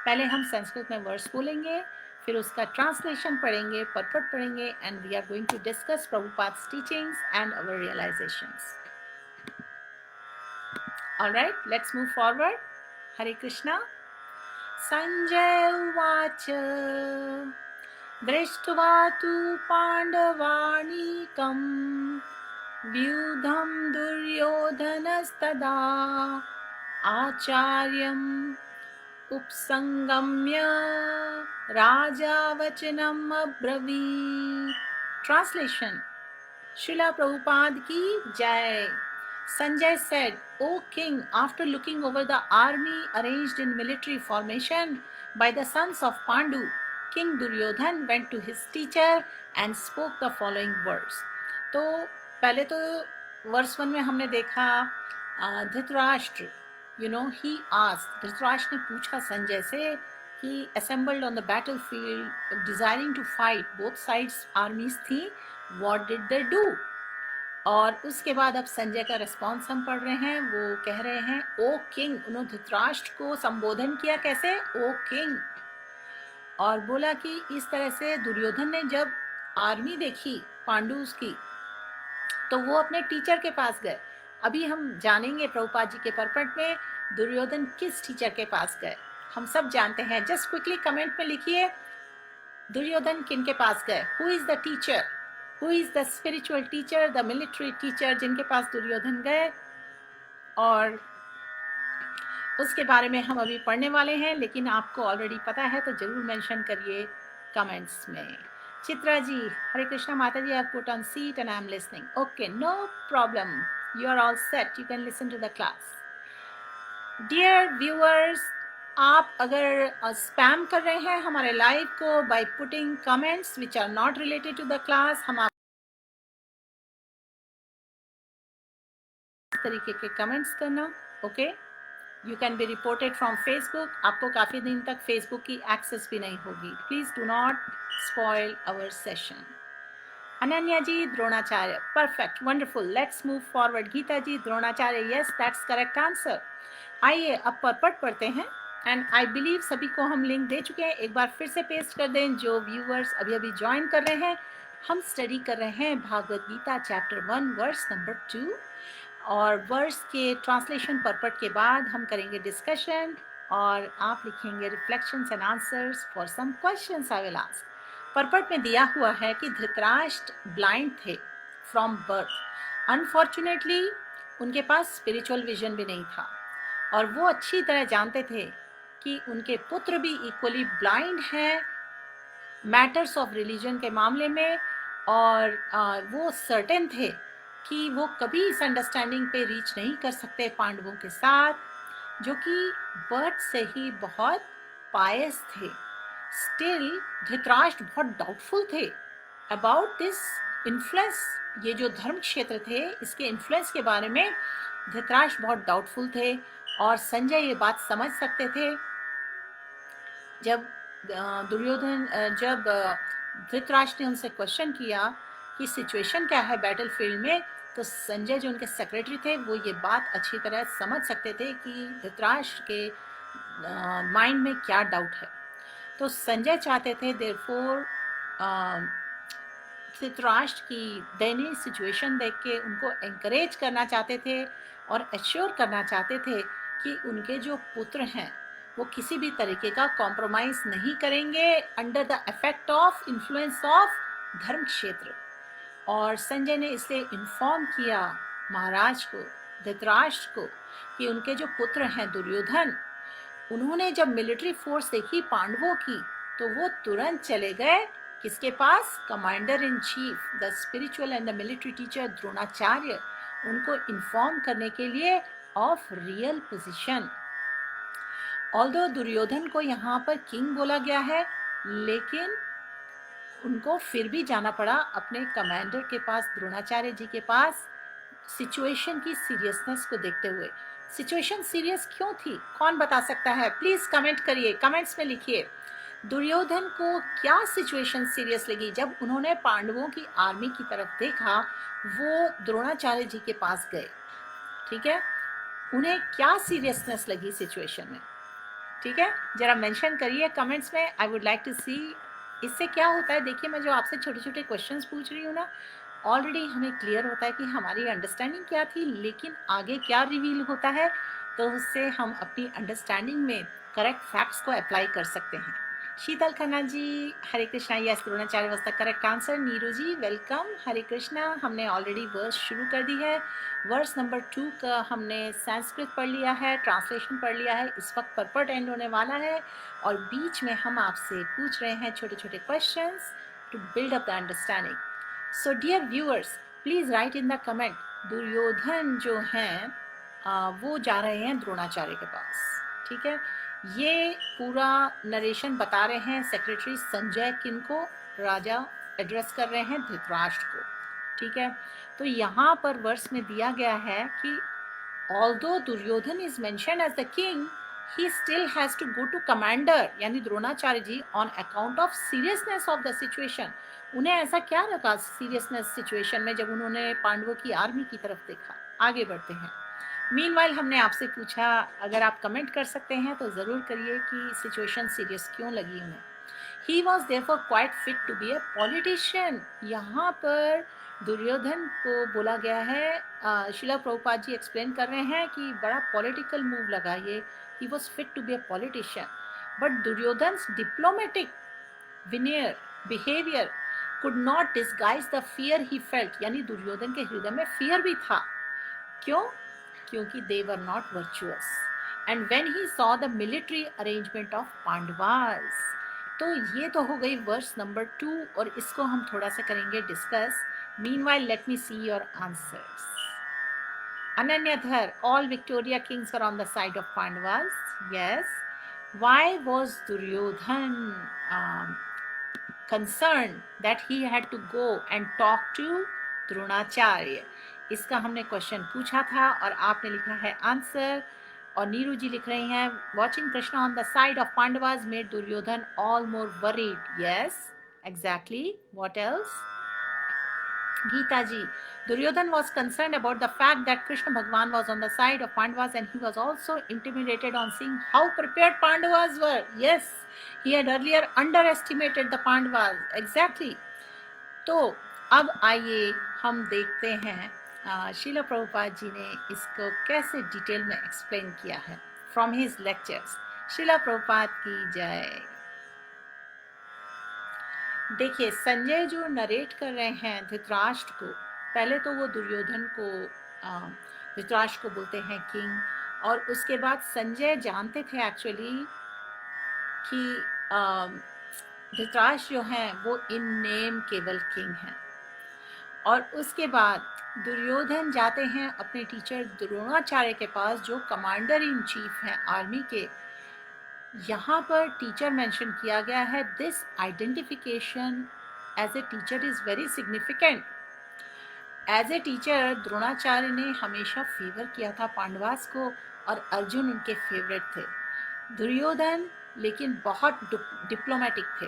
पहले हम संस्कृत में वर्स बोलेंगे, फिर उसका ट्रांसलेशन पढ़ेंगे, परपट पढ़ेंगे, and we are going to discuss Prabhupada's teachings and our realisations. Alright, let's move forward. Hare Krishna. Sanjaya उवाच दृष्ट्वा तु पाण्डवानीकं व्यूढं दुर्योधनस्तदा आचार्यम् उपसंगम्य राजा वचनम अब्रवीत्. ट्रांसलेशन. श्रीला प्रभुपाद की जय. Sanjay said, O king, after looking over the army arranged in military formation by the sons of Pandu, King Duryodhan went to his teacher and spoke the following words. तो पहले तो वर्स 1 में हमने देखा धृतराष्ट्र, he asked, धृतराष्ट्र ने पूछा संजय से, he assembled on the battlefield desiring to fight, both sides armies थी, what did they do? और उसके बाद अब संजय का रिस्पॉन्स हम पढ़ रहे हैं. वो कह रहे हैं ओ किंग. उन्होंने धृतराष्ट्र को संबोधन किया कैसे? O king. और बोला कि इस तरह से दुर्योधन ने जब आर्मी देखी पांडुस की, तो वो अपने टीचर के पास गए. अभी हम जानेंगे प्रभुपाद जी के परपट में दुर्योधन किस टीचर के पास गए. हम सब जानते हैं. जस्ट क्विकली कमेंट में लिखिए दुर्योधन किन के पास गए. Who is the teacher, who is the spiritual teacher, the military teacher जिनके पास दुर्योधन गए. और उसके बारे में हम अभी पढ़ने वाले हैं, लेकिन आपको ऑलरेडी पता है तो जरूर मेंशन करिए कमेंट्स में. चित्रा जी, हरे कृष्णा माता जी, I have put on seat and I am listening. Okay, no problem, you are all set, you can listen to the class. Dear viewers, आप अगर स्पैम कर रहे हैं हमारे लाइव को by putting comments which are not related to the class, हम आप इस तरीके के कमेंट्स करना. Okay, you can be reported from Facebook. आपको काफ़ी दिन तक फेसबुक की एक्सेस भी नहीं होगी. Please do not spoil our session. Ananya ji, Dronacharya, perfect, wonderful. Let's move forward. Gita ji, Dronacharya, yes that's correct answer. आइए अब परपट पढ़ते हैं. एंड आई बिलीव सभी को हम लिंक दे चुके हैं. एक बार फिर से पेस्ट कर दें जो व्यूअर्स अभी अभी ज्वाइन कर रहे हैं. हम स्टडी कर रहे हैं Bhagavad Gita chapter 1 verse number 2, और वर्स के ट्रांसलेशन परपट के बाद हम करेंगे डिस्कशन, और आप लिखेंगे reflections and answers for some questions I will ask. Purport में दिया हुआ है कि धृतराष्ट्र ब्लाइंड थे फ्रॉम बर्थ. अनफॉर्चुनेटली उनके पास स्पिरिचुअल विजन भी नहीं था, और वो अच्छी तरह जानते थे कि उनके पुत्र भी इक्वली ब्लाइंड हैं मैटर्स ऑफ रिलीजन के मामले में, और वो सर्टेन थे कि वो कभी इस अंडरस्टैंडिंग पे रीच नहीं कर सकते पांडवों के साथ, जो कि बर्थ से ही बहुत पायस थे. स्टिल धृतराष्ट्र बहुत डाउटफुल थे अबाउट दिस इन्फ्लुएंस. ये जो धर्म क्षेत्र थे इसके इन्फ्लुएंस के बारे में धृतराष्ट्र बहुत डाउटफुल थे, और संजय ये बात समझ सकते थे. जब धृतराष्ट्र ने उनसे क्वेश्चन किया कि सिचुएशन क्या है बैटलफील्ड में, तो संजय जो उनके सेक्रेटरी थे वो ये बात अच्छी तरह समझ सकते थे कि धृतराष्ट्र के माइंड में क्या डाउट है. तो संजय चाहते थे देयरफॉर धृतराष्ट्र की दयनीय सिचुएशन देख के उनको एंकरेज करना चाहते थे और एश्योर करना चाहते थे कि उनके जो पुत्र हैं वो किसी भी तरीके का कॉम्प्रोमाइज नहीं करेंगे under the effect of influence of धर्म क्षेत्र। और संजय ने इसलिए इन्फॉर्म किया महाराज को, धृतराष्ट्र को, कि उनके जो पुत्र हैं दुर्योधन, उन्होंने जब मिलिट्री फोर्स देखी पांडवों की तो वो तुरंत चले गए किसके पास? Commander in chief, the spiritual and the military teacher Dronacharya, उनको इन्फॉर्म करने के लिए of real position. Although Duryodhana को यहाँ पर किंग बोला गया है, लेकिन उनको फिर भी जाना पड़ा अपने कमांडर के पास, द्रोणाचार्य जी के पास, सिचुएशन की सीरियसनेस को देखते हुए। सिचुएशन सीरियस क्यों थी? कौन बता सकता है? प्लीज कमेंट करिए, कमेंट्स में लिखिए। दुर्योधन को क्या सिचुएशन सीरियस लगी जब उन्होंने पांडवों की आर्मी की तरफ देखा? वो द्रोणाचार्य जी के पास गए, ठीक है, उन्हें क्या सीरियसनेस लगी सिचुएशन में? ठीक है, जरा मेंशन करिए कमेंट्स में, आई वुड लाइक टू सी। इससे क्या होता है, देखिए मैं जो आपसे छोटे छोटे क्वेश्चंस पूछ रही हूँ ना, ऑलरेडी हमें क्लियर होता है कि हमारी अंडरस्टैंडिंग क्या थी, लेकिन आगे क्या रिवील होता है, तो उससे हम अपनी अंडरस्टैंडिंग में करेक्ट फैक्ट्स को अप्लाई कर सकते हैं। Sheetal Khanna ji, Hare Krishna, yes Dronacharya was the correct answer. Neeru ji welcome, Hare Krishna. हमने ऑलरेडी वर्स शुरू कर दी है, वर्स नंबर 2 का हमने संस्कृत पढ़ लिया है, ट्रांसलेशन पढ़ लिया है, इस वक्त परपट एंड होने वाला है, और बीच में हम आपसे पूछ रहे हैं छोटे छोटे questions to build up the understanding. So dear viewers, please write in the comment, Duryodhana जो हैं वो जा रहे हैं द्रोणाचार्य के पास, ठीक है। ये पूरा नरेशन बता रहे हैं सेक्रेटरी संजय किनको, राजा एड्रेस कर रहे हैं धृतराष्ट्र को, ठीक है। तो यहाँ पर वर्स में दिया गया है कि although Duryodhana is mentioned as the king, he still has to go to commander यानी द्रोणाचार्य जी on account of seriousness of the situation। उन्हें ऐसा क्या लगा सीरियसनेस सिचुएशन में जब उन्होंने पांडवों की आर्मी की तरफ देखा? आगे बढ़ते हैं। मीनवाइल हमने आपसे पूछा, अगर आप कमेंट कर सकते हैं तो ज़रूर करिए कि सिचुएशन सीरियस क्यों लगी उन्हें। He was therefore quite fit to be a politician। यहाँ पर दुर्योधन को बोला गया है, शिला प्रभुपाद जी एक्सप्लेन कर रहे हैं कि बड़ा पॉलिटिकल मूव लगा ये। He was fit to be a politician, but Duryodhan's diplomatic veneer behavior could not disguise the fear he felt। यानी दुर्योधन के हृदय में फियर भी था। क्यों? क्योंकि they were not virtuous। And when he saw the military arrangement of Pandavas। तो ये तो हो गई वर्स नंबर 2, और इसको हम थोड़ा सा करेंगे discuss. Meanwhile late me see your answers. Ananyadhar, all Victoria kings were on the side of Pandavas. Yes. Why was Duryodhan concerned that he had to go and talk to Dronacharya? इसका हमने क्वेश्चन पूछा था और आपने लिखा है आंसर, और नीरू जी लिख रही हैं watching Krishna on the side of Pandavas made Duryodhan all more worried. Yes, exactly. What else? Geeta ji, Duryodhan was concerned about the fact that Krishna Bhagwan was on the side of Pandavas, and he was also intimidated on seeing how prepared Pandavas were. Yes, he had earlier underestimated the Pandavas. Exactly. तो अब आइए हम देखते हैं शीला प्रभुपाद जी ने इसको कैसे डिटेल में एक्सप्लेन किया है from his lectures. Srila Prabhupada की जय। देखिए संजय जो नरेट कर रहे हैं धृतराष्ट्र को, पहले तो वो दुर्योधन को धृतराष्ट्र को बोलते हैं किंग, और उसके बाद संजय जानते थे एक्चुअली कि धृतराष्ट्र जो हैं वो इन नेम केवल किंग हैं। और उसके बाद दुर्योधन जाते हैं अपने टीचर द्रोणाचार्य के पास जो कमांडर इन चीफ हैं आर्मी के। यहाँ पर टीचर मेंशन किया गया है, this identification as a teacher is very significant. As a teacher Dronacharya ने हमेशा फेवर किया था पांडवास को, और अर्जुन उनके फेवरेट थे। दुर्योधन लेकिन बहुत डिप्लोमेटिक थे,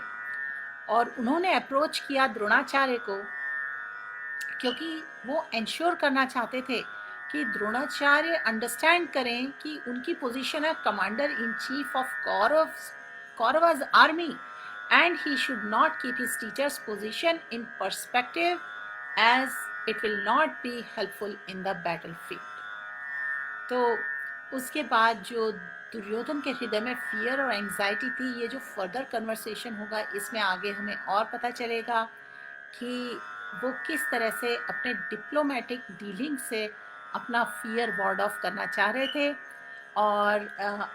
और उन्होंने अप्रोच किया द्रोणाचार्य को क्योंकि वो इंश्योर करना चाहते थे कि द्रोणाचार्य अंडरस्टैंड करें कि उनकी पोजीशन है commander in chief of Kauravas army, and he should not keep his teacher's position in perspective as it will not be helpful in the battlefield. तो उसके बाद जो दुर्योधन के हृदय में फियर और एंजाइटी थी, ये जो फर्दर कन्वर्सेशन होगा इसमें आगे हमें और पता चलेगा कि वो किस तरह से अपने डिप्लोमेटिक डीलिंग से अपना फियर वार्ड ऑफ करना चाह रहे थे। और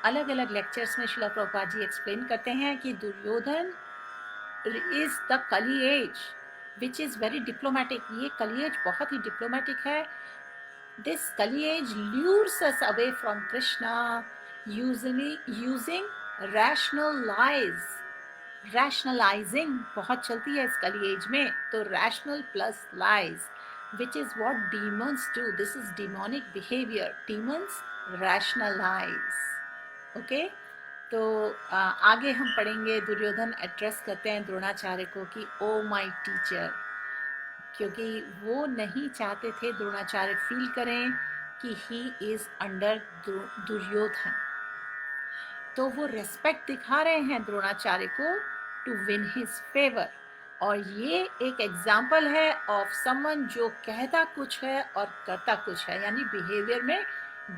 अलग अलग लेक्चर्स में श्रील प्रभुपाद जी एक्सप्लेन करते हैं कि Duryodhana is the Kali age which is very diplomatic. ये कली एज बहुत ही डिप्लोमेटिक है। This Kali age lures us away from Krishna, using rational lies. Rationalizing बहुत चलती है इस कली एज में, तो rational plus lies, which is what demons do. This is demonic behavior. Demons rationalize. Okay? तो आगे हम पढ़ेंगे दुर्योधन एड्रेस करते हैं द्रोणाचार्य को कि ओ माय टीचर, क्योंकि वो नहीं चाहते थे द्रोणाचार्य फील करें कि ही इज अंडर दुर्योधन। तो वो रेस्पेक्ट दिखा रहे हैं द्रोणाचार्य को टू विन हिज फेवर। और ये एक एग्जाम्पल है ऑफ समवन जो कहता कुछ है और करता कुछ है, यानी बिहेवियर में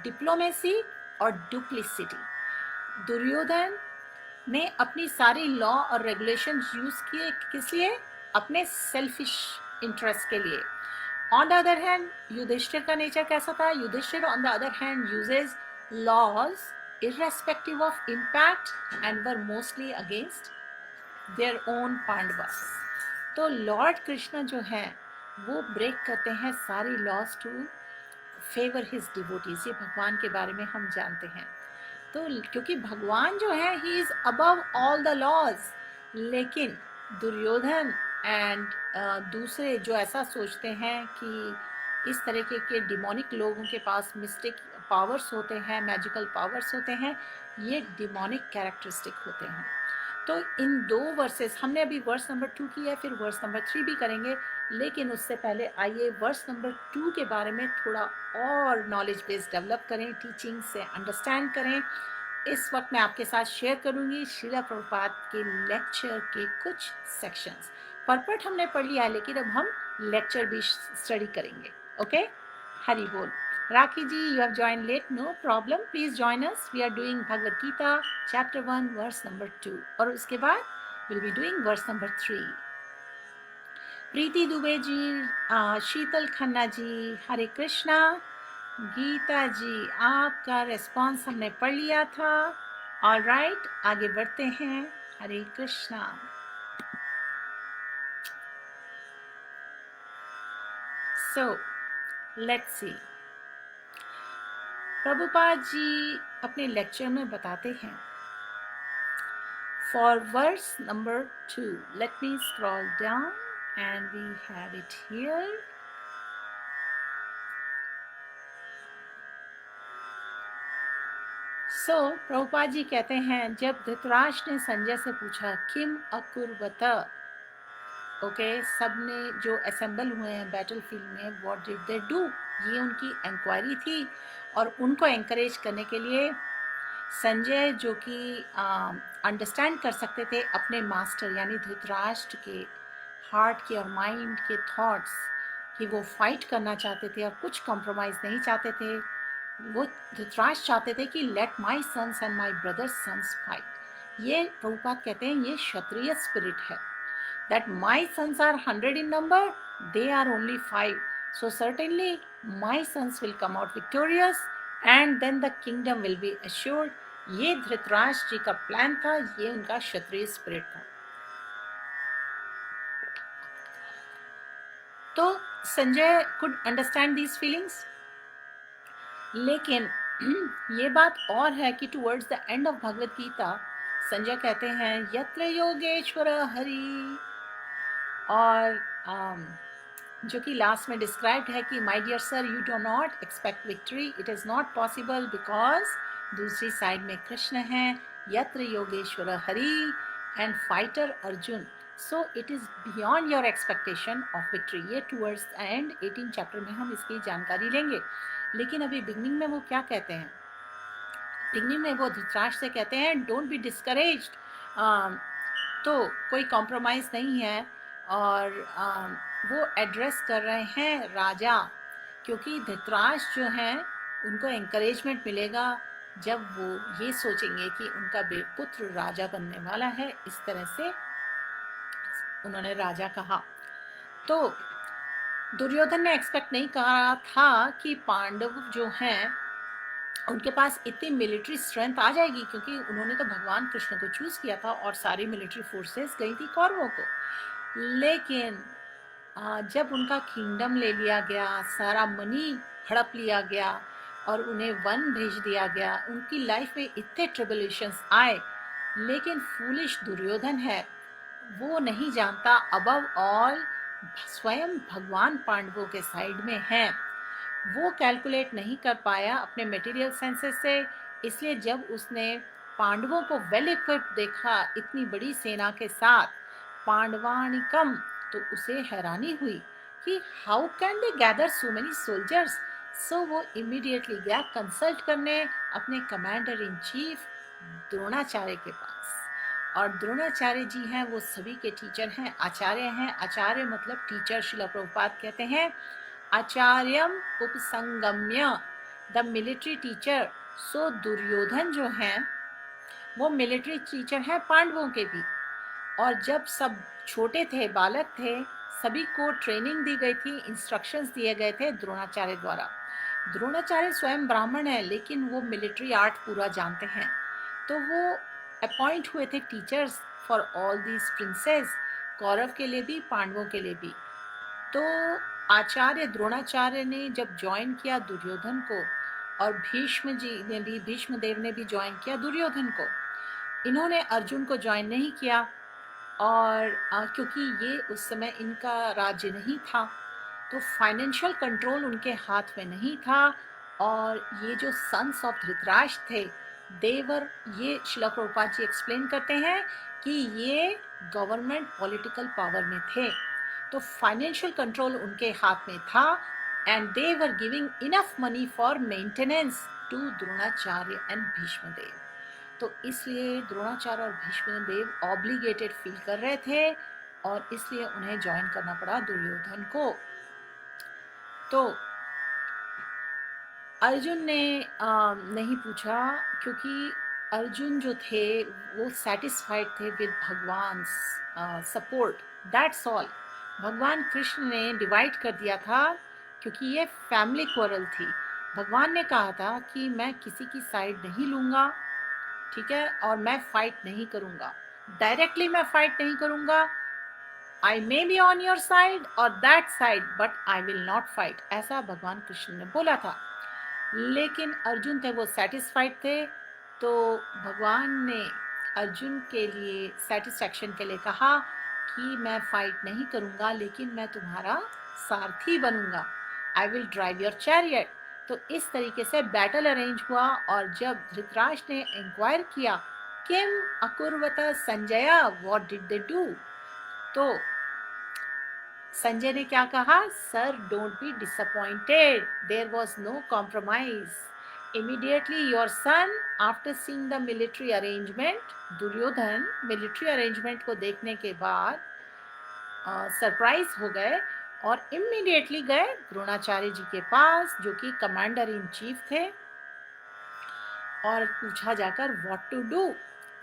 डिप्लोमेसी और डुप्लिसिटी। दुर्योधन ने अपनी सारी लॉ और रेगुलेशन यूज किए किस लिए? अपने सेल्फिश इंटरेस्ट के लिए। On the other hand Yudhishthira का नेचर कैसा था? Yudhishthira on the other hand uses laws irrespective of impact and were mostly against their own Pandavas. तो लॉर्ड कृष्ण जो है वो ब्रेक करते हैं सारी laws to favour his devotees. ये भगवान के बारे में हम जानते हैं। तो क्योंकि भगवान जो है he is above all the laws, लेकिन दुर्योधन एंड दूसरे जो ऐसा सोचते हैं कि इस तरह के डिमोनिक लोगों के पास मिस्टिक पावर्स होते हैं, मैजिकल पावर्स होते हैं, ये डिमोनिक कैरेक्टरिस्टिक होते हैं। तो इन दो वर्सेस हमने अभी वर्स नंबर 2 किया है, फिर वर्स नंबर 3 भी करेंगे, लेकिन उससे पहले आइए वर्स नंबर 2 के बारे में थोड़ा और नॉलेज बेस डेवलप करें, टीचिंग से अंडरस्टैंड करें। इस वक्त मैं आपके साथ शेयर करूंगी श्रील प्रभुपाद के लेक्चर के कुछ सेक्शंस। परपट हमने पढ़ लिया है, लेकिन अब हम लेक्चर भी स्टडी करेंगे। ओके, हरि बोल। राखी जी, you have joined late, no problem, please join us. We are doing Bhagavad Gita chapter 1 verse number 2 और उसके बाद we'll be doing verse number 3। प्रीति दुबे जी, शीतल खन्ना जी, हरे कृष्णा। गीता जी, आपका रेस्पॉन्स हमने पढ़ लिया था। ऑलराइट, आगे बढ़ते हैं। हरे Krishna. So let's see, Prabhupada ji अपने लेक्चर में बताते हैं for verse number 2, let me scroll down and we have it here. So Prabhupada ji कहते हैं, जब धृतराष्ट्र ने संजय से पूछा किम अकुर्वत, ओके, सबने जो असेंबल हुए हैं बैटल फील्ड में, व्हाट डिड दे डू, ये उनकी इंक्वायरी थी। और उनको एंकरेज करने के लिए संजय, जो कि अंडरस्टैंड कर सकते थे अपने मास्टर यानी धृतराष्ट्र के हार्ट के और माइंड के थॉट्स, कि वो फाइट करना चाहते थे और कुछ कॉम्प्रोमाइज़ नहीं चाहते थे। वो धृतराष्ट्र चाहते थे कि let my sons and my brothers sons fight. ये प्रभुपाद कहते हैं ये क्षत्रिय स्पिरिट है, that my sons are 100 in number, they are only 5, so certainly my sons will come out victorious and then the kingdom will be assured। ये धृतराष्ट्र जी का प्लान था, ये उनका क्षत्रिय स्पिरिट था। तो Sanjay could understand these feelings, लेकिन ये बात और है कि towards the end of Bhagavad Gita Sanjay कहते हैं यत्र योगेश्वर हरि, और जो कि लास्ट में डिस्क्राइब्ड है कि my dear sir, you do not expect victory, it is not possible because दूसरी साइड में कृष्ण हैं, यत्र Yogeshwar Hari and fighter Arjun, so it is beyond your expectation of victory. ये टुवर्ड्स द एंड 18 चैप्टर में हम इसकी जानकारी लेंगे। लेकिन अभी बिगनिंग में वो क्या कहते हैं? बिगनिंग में वो धृतराष्ट्र से कहते हैं डोंट बी डिस्करेज्ड। तो कोई कॉम्प्रोमाइज़ नहीं है। और वो एड्रेस कर रहे हैं राजा, क्योंकि धृतराष्ट्र जो हैं उनको एंकरेजमेंट मिलेगा जब वो ये सोचेंगे कि उनका पुत्र राजा बनने वाला है। इस तरह से उन्होंने राजा कहा। तो दुर्योधन ने एक्सपेक्ट नहीं कहा था कि पांडव जो हैं उनके पास इतनी मिलिट्री स्ट्रेंथ आ जाएगी, क्योंकि उन्होंने तो भगवान कृष्ण को चूज किया था और सारी मिलिट्री फोर्सेस गई थी कौरवों को। लेकिन जब उनका किंगडम ले लिया गया, सारा मनी हड़प लिया गया और उन्हें वन भेज दिया गया, उनकी लाइफ में इतने ट्रिबुलेशंस आए, लेकिन फूलिश दुर्योधन है, वो नहीं जानता अबव ऑल स्वयं भगवान पांडवों के साइड में है। वो कैलकुलेट नहीं कर पाया अपने मटेरियल सेंसेस से। इसलिए जब उसने पांडवों को वेल इक्विप्ड देखा इतनी बड़ी सेना के साथ, पांडवानिकम, तो उसे हैरानी हुई कि how can they gather so many soldiers. So वो इमीडिएटली गया कंसल्ट करने अपने कमांडर इन चीफ द्रोणाचार्य के पास। और द्रोणाचार्य जी हैं वो सभी के टीचर हैं, आचार्य हैं। आचार्य मतलब टीचर। श्रील प्रभुपाद कहते हैं आचार्यम उपसंगम्य द मिलिट्री टीचर। सो दुर्योधन जो हैं वो मिलिट्री टीचर हैं पांडवों के भी। और जब सब छोटे थे, बालक थे, सभी को ट्रेनिंग दी गई थी, इंस्ट्रक्शंस दिए गए थे द्रोणाचार्य द्वारा। द्रोणाचार्य स्वयं ब्राह्मण है, लेकिन वो मिलिट्री आर्ट पूरा जानते हैं। तो वो अपॉइंट हुए थे teachers for all these princes, Kaurava के लिए भी, पांडवों के लिए भी। तो आचार्य द्रोणाचार्य ने जब ज्वाइन किया दुर्योधन को, और भीष्म जी ने भी, भीष्म देव ने भी ज्वाइन किया दुर्योधन को, इन्होंने अर्जुन को ज्वाइन नहीं किया। और क्योंकि ये उस समय इनका राज्य नहीं था, तो फाइनेंशियल कंट्रोल उनके हाथ में नहीं था। और ये जो सन्स ऑफ धृतराष्ट्र थे, देवर, ये श्रील प्रभुपाद जी एक्सप्लेन करते हैं कि ये गवर्नमेंट पॉलिटिकल पावर में थे, तो फाइनेंशियल कंट्रोल उनके हाथ में था। And they were giving enough money for maintenance to Dronacharya and Bhishmadev. तो इसलिए द्रोणाचार्य और भीष्मदेव ऑब्लिगेटेड फील कर रहे थे, और इसलिए उन्हें ज्वाइन करना पड़ा दुर्योधन को। तो अर्जुन ने नहीं पूछा, क्योंकि अर्जुन जो थे वो सेटिस्फाइड थे विद भगवान सपोर्ट, दैट्स ऑल। भगवान कृष्ण ने डिवाइड कर दिया था, क्योंकि ये फैमिली क्वारल थी। भगवान ने कहा था कि मैं किसी की साइड नहीं लूँगा, ठीक है, और मैं फाइट नहीं करूँगा, डायरेक्टली मैं फाइट नहीं करूँगा। I may be on your side और that side, but I will not fight, ऐसा भगवान कृष्ण ने बोला था। लेकिन अर्जुन थे वो सेटिस्फाइड थे, तो भगवान ने अर्जुन के लिए सेटिस्फैक्शन के लिए कहा कि मैं फाइट नहीं करूँगा, लेकिन मैं तुम्हारा सारथी बनूंगा, I will drive your chariot. तो इस तरीके से बैटल अरेंज हुआ। और जब धृतराष्ट्र ने इंक्वायर किया किम अकुर्वत Sanjaya, what did they do, तो संजय ने क्या कहा, sir don't be disappointed, there was no compromise. Immediately your son, after seeing the military arrangement, Duryodhana military arrangement को देखने के बाद सरप्राइज हो गए और इमीडिएटली गए द्रोणाचार्य जी के पास, जो कि कमांडर इन चीफ थे, और पूछा जाकर व्हाट टू डू।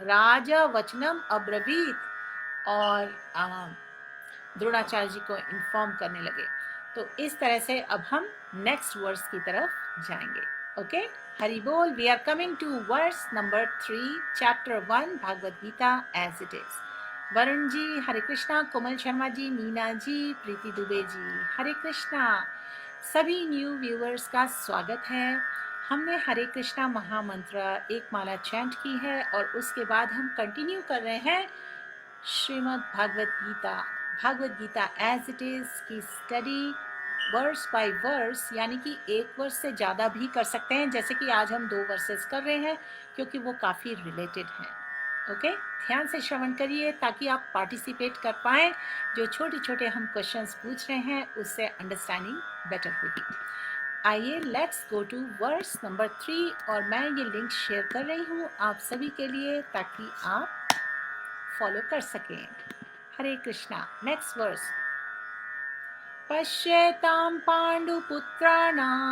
राजा वचनम अब्रवीत, और द्रोणाचार्य जी को इन्फॉर्म करने लगे। तो इस तरह से अब हम नेक्स्ट वर्स की तरफ जाएंगे। ओके, हरि बोल। We are coming to verse number 3, chapter 1, Bhagavad Gita as it is. Varun ji Hare Krishna, Komal Sharma ji, Meena ji, Preeti Dubey ji Hare Krishna. सभी न्यू व्यूअर्स का स्वागत है। हमने हरे कृष्णा महामंत्र एक माला चैंट की है, और उसके बाद हम कंटिन्यू कर रहे हैं Shrimad Bhagavad Gita as it is की स्टडी वर्स बाय वर्स, यानी कि एक वर्स से ज़्यादा भी कर सकते हैं, जैसे कि आज हम 2 वर्सेस कर रहे हैं, क्योंकि वो काफ़ी रिलेटेड हैं। ओके, ध्यान से श्रवण करिए ताकि आप पार्टिसिपेट कर पाएँ। जो छोटे छोटे हम क्वेश्चंस पूछ रहे हैं उससे अंडरस्टैंडिंग बेटर होगी। आइए let's go to verse number 3, और मैं ये लिंक शेयर कर रही हूँ आप सभी के लिए, ताकि आप फॉलो कर सकें। हरे कृष्णा। Next verse. पश्येतां पाण्डुपुत्राणाम्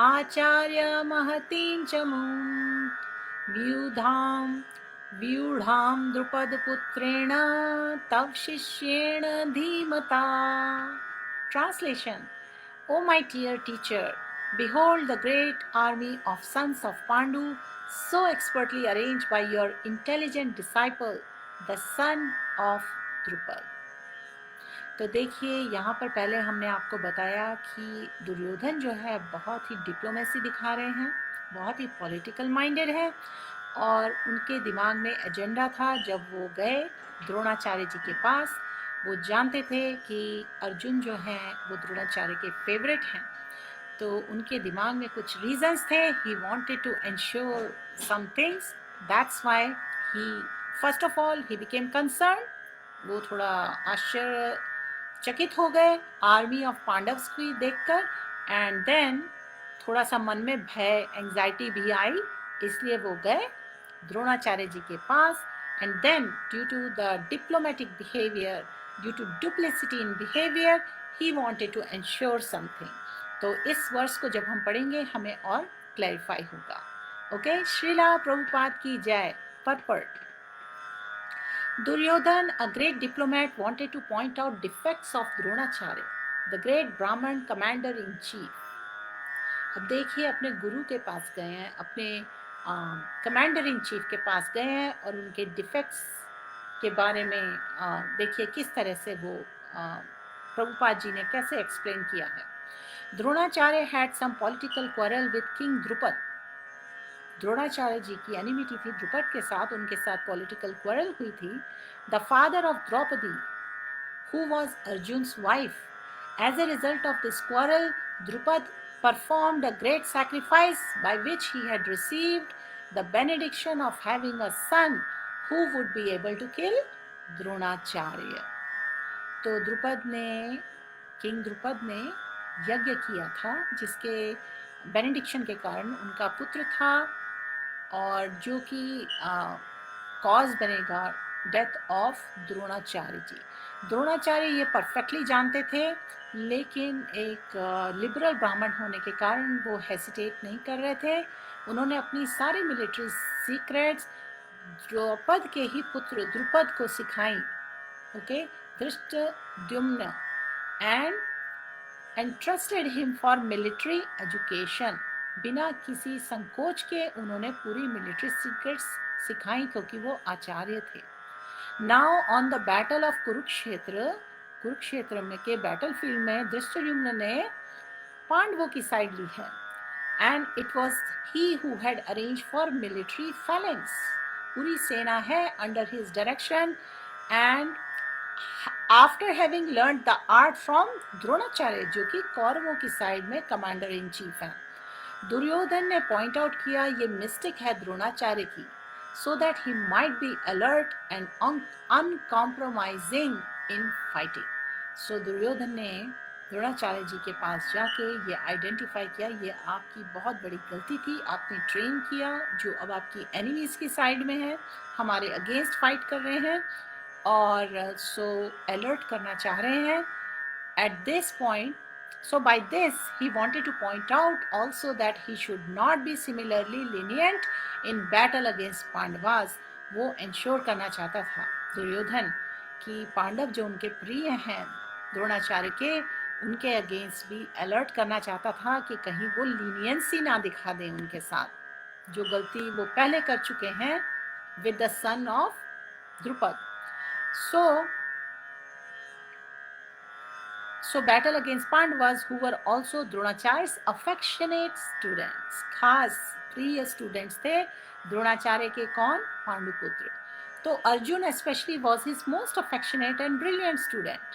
आचार्य महतीं च मूं व्यूढां द्रुपदपुत्रेण तव शिष्येण धीमता। Translation. O my dear teacher, behold the great army of sons of Pandu, so expertly arranged by your intelligent disciple, the son of Drupad. तो देखिए यहाँ पर पहले हमने आपको बताया कि दुर्योधन जो है बहुत ही डिप्लोमेसी दिखा रहे हैं, बहुत ही पॉलिटिकल माइंडेड है और उनके दिमाग में एजेंडा था। जब वो गए द्रोणाचार्य जी के पास, वो जानते थे कि अर्जुन जो हैं वो द्रोणाचार्य के फेवरेट हैं, तो उनके दिमाग में कुछ रीजंस थे। He wanted to ensure some things, that's why he first of all he became concern. वो थोड़ा आश्चर्यचकित हो गए आर्मी ऑफ पांडव्स को देखकर, एंड देन थोड़ा सा मन में भय, एंजाइटी भी आई, इसलिए वो गए द्रोणाचार्य जी के पास। And then due to the diplomatic behaviour, due to duplicity in behaviour, he wanted to ensure something. तो इस वर्ष को जब हम पढ़ेंगे हमें और क्लैरिफाई होगा। ओके, श्रीला प्रभुपाद की जय। Purport. Duryodhan, a great diplomat, wanted to point out defects of Dronacharya, the great Brahman commander in chief. अब देखिए अपने गुरु के पास गए हैं, अपने कमांडर इन चीफ के पास गए हैं और उनके डिफेक्ट्स के बारे में देखिए किस तरह से वो प्रभुपाद जी ने कैसे एक्सप्लेन किया है। Dronacharya had some political quarrel with king Drupada. Dronacharya ji की एनिमिटी थी द्रुपद के साथ, उनके साथ पॉलिटिकल क्वारल हुई थी। The father of Draupadi, who was Arjun's wife. As a result of this quarrel, Drupad performed a great sacrifice by which he had received the benediction of having a son who would be able to kill Dronacharya. तो किंग द्रुपद ने यज्ञ किया था जिसके बेनेडिक्शन के कारण उनका पुत्र था और जो कि कॉज बनेगा डेथ ऑफ द्रोणाचार्य जी। द्रोणाचार्य ये परफेक्टली जानते थे, लेकिन एक लिबरल ब्राह्मण होने के कारण वो हेसिटेट नहीं कर रहे थे। उन्होंने अपनी सारी मिलिट्री सीक्रेट्स द्रौपद के ही पुत्र द्रुपद को सिखाई। Okay, Dhrishtadyumna, and entrusted him for military education. बिना किसी संकोच के उन्होंने पूरी मिलिट्री सीक्रेट्स सिखाई क्योंकि वो आचार्य थे। Now on the battle of Kurukshetra में के बैटलफील्ड में धृष्टद्युम्न ने पांडवों की साइड ली है, and it was he who had arranged for military phalanx. पूरी सेना है under his direction, and after having learned the art from Dronacharya, जो कि कौरवों की साइड में कमांडर इन चीफ हैं, दुर्योधन ने पॉइंट आउट किया ये मिस्टेक है द्रोणाचार्य की, so that he might be alert and uncompromising in fighting. So Duryodhan ने द्रोणाचार्य जी के पास जाके ये आइडेंटिफाई किया ये आपकी बहुत बड़ी गलती थी, आपने ट्रेन किया जो अब आपकी एनिमीज की साइड में है, हमारे अगेंस्ट फाइट कर रहे हैं और सो अलर्ट करना चाह रहे हैं at this point. So by this he wanted to point out also that he should not be similarly lenient in battle against Pandavas. वो इंश्योर करना चाहता था दुर्योधन कि पांडव जो उनके प्रिय हैं द्रोणाचार्य के, उनके अगेंस्ट भी अलर्ट करना चाहता था कि कहीं वो लीनियंसी ना दिखा दें उनके साथ, जो गलती वो पहले कर चुके हैं with the son of Drupad. So battle against Pandavas who were also Dronacharya's affectionate students. खास प्रिय स्टूडेंट्स थे द्रोणाचार्य के। कौन? पांडुपुत्र। तो Arjun especially was his most affectionate and brilliant student.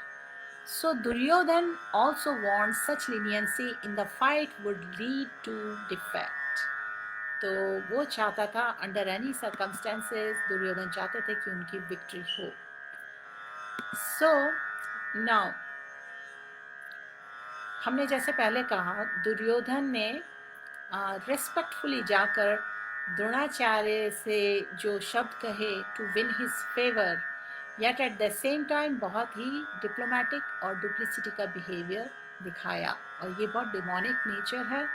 So Duryodhan also warned such leniency in the fight would lead to defeat. तो वो चाहता था under any circumstances, दुर्योधन चाहते थे कि उनकी विक्ट्री हो। So now हमने जैसे पहले कहा दुर्योधन ने रिस्पेक्टफुली जाकर द्रोणाचार्य से जो शब्द कहे to win his favour, yet at the same time बहुत ही डिप्लोमेटिक और डुप्लिसिटी का बिहेवियर दिखाया। और ये बहुत डिमोनिक नेचर है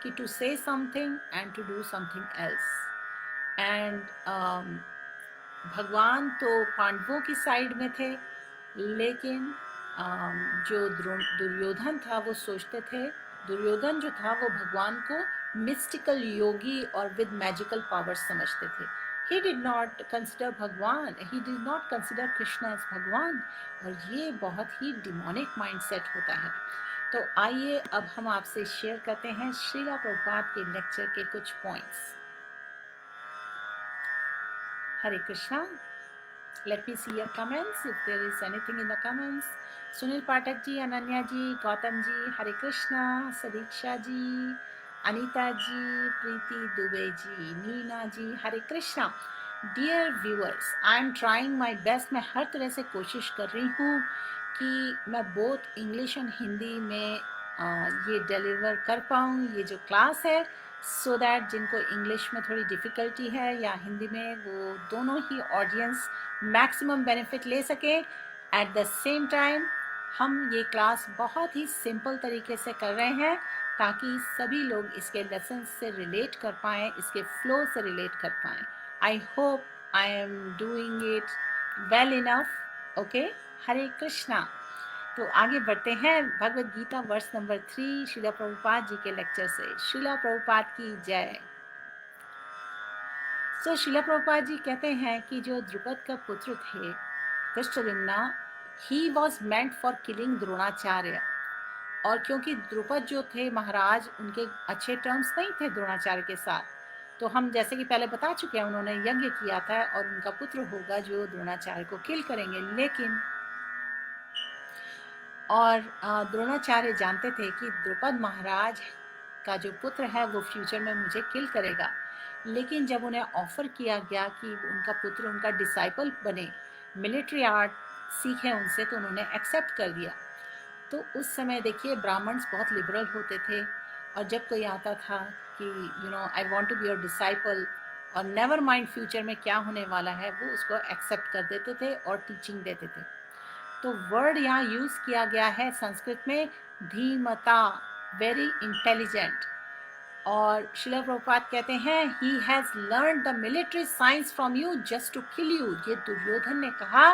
कि to say something and to do something else. And भगवान तो पांडवों की साइड में थे, लेकिन जो दुर्योधन था वो सोचते थे, दुर्योधन जो था वो भगवान को मिस्टिकल योगी और विद मैजिकल पावर समझते थे। He did not consider भगवान, he did not consider Krishna as भगवान। और ये बहुत ही डिमोनिक माइंडसेट होता है। तो आइए अब हम आपसे शेयर करते हैं श्रीला प्रभुपाद के लेक्चर के कुछ points. Hare Krishna. Let me see your comments if there is anything in the comments. Sunil Pathak ji, Ananya ji, Gautam ji, Hare Krishna, Sadiksha ji, Anita ji, Preeti Dubey ji, Neena ji, Hare Krishna. Dear viewers, I am trying my best. मैं हर तरह से कोशिश कर रही हूँ कि मैं बोथ इंग्लिश एंड हिंदी में ये डिलीवर कर पाऊँ ये जो क्लास है, सो दैट जिनको इंग्लिश में थोड़ी डिफ़िकल्टी है या हिंदी में, वो दोनों ही ऑडियंस मैक्सिमम बेनिफिट ले सकें। एट द सेम टाइम हम ये क्लास बहुत ही सिंपल तरीके से कर रहे हैं ताकि सभी लोग इसके लेसन से रिलेट कर पाएँ, इसके फ्लो से रिलेट कर पाएँ। I hope I am doing it well enough. Okay, Hare Krishna. तो आगे बढ़ते हैं भगवद गीता वर्ष नंबर 3 श्रीला प्रभुपाद जी के लेक्चर से। श्रीला प्रभुपाद की जय। तो श्रीला प्रभुपाद जी कहते हैं कि जो द्रुपद का पुत्र थे Dhrishtadyumna, he was meant for killing Dronacharya. और क्योंकि द्रुपद जो थे महाराज, उनके अच्छे टर्म्स नहीं थे द्रोणाचार्य के साथ, तो हम जैसे कि पहले बता चुके हैं, उन्होंने यज्ञ किया था और उनका पुत्र होगा जो द्रोणाचार्य को किल करेंगे। लेकिन और द्रोणाचार्य जानते थे कि द्रुपद महाराज का जो पुत्र है वो फ्यूचर में मुझे किल करेगा। लेकिन जब उन्हें ऑफर किया गया कि उनका पुत्र उनका डिसाइपल बने, मिलिट्री आर्ट सीखे उनसे, तो उन्होंने एक्सेप्ट कर दिया। तो उस समय देखिए ब्राह्मण्स बहुत लिबरल होते थे, और जब कोई आता था कि I want to be your disciple और नेवर माइंड फ्यूचर में क्या होने वाला है, वो उसको एक्सेप्ट कर देते थे और टीचिंग देते थे। तो वर्ड यहाँ यूज किया गया है संस्कृत में धीमता, वेरी इंटेलिजेंट। और श्रील प्रभुपाद कहते हैं he has learn the military science from you just to kill you. ये दुर्योधन ने कहा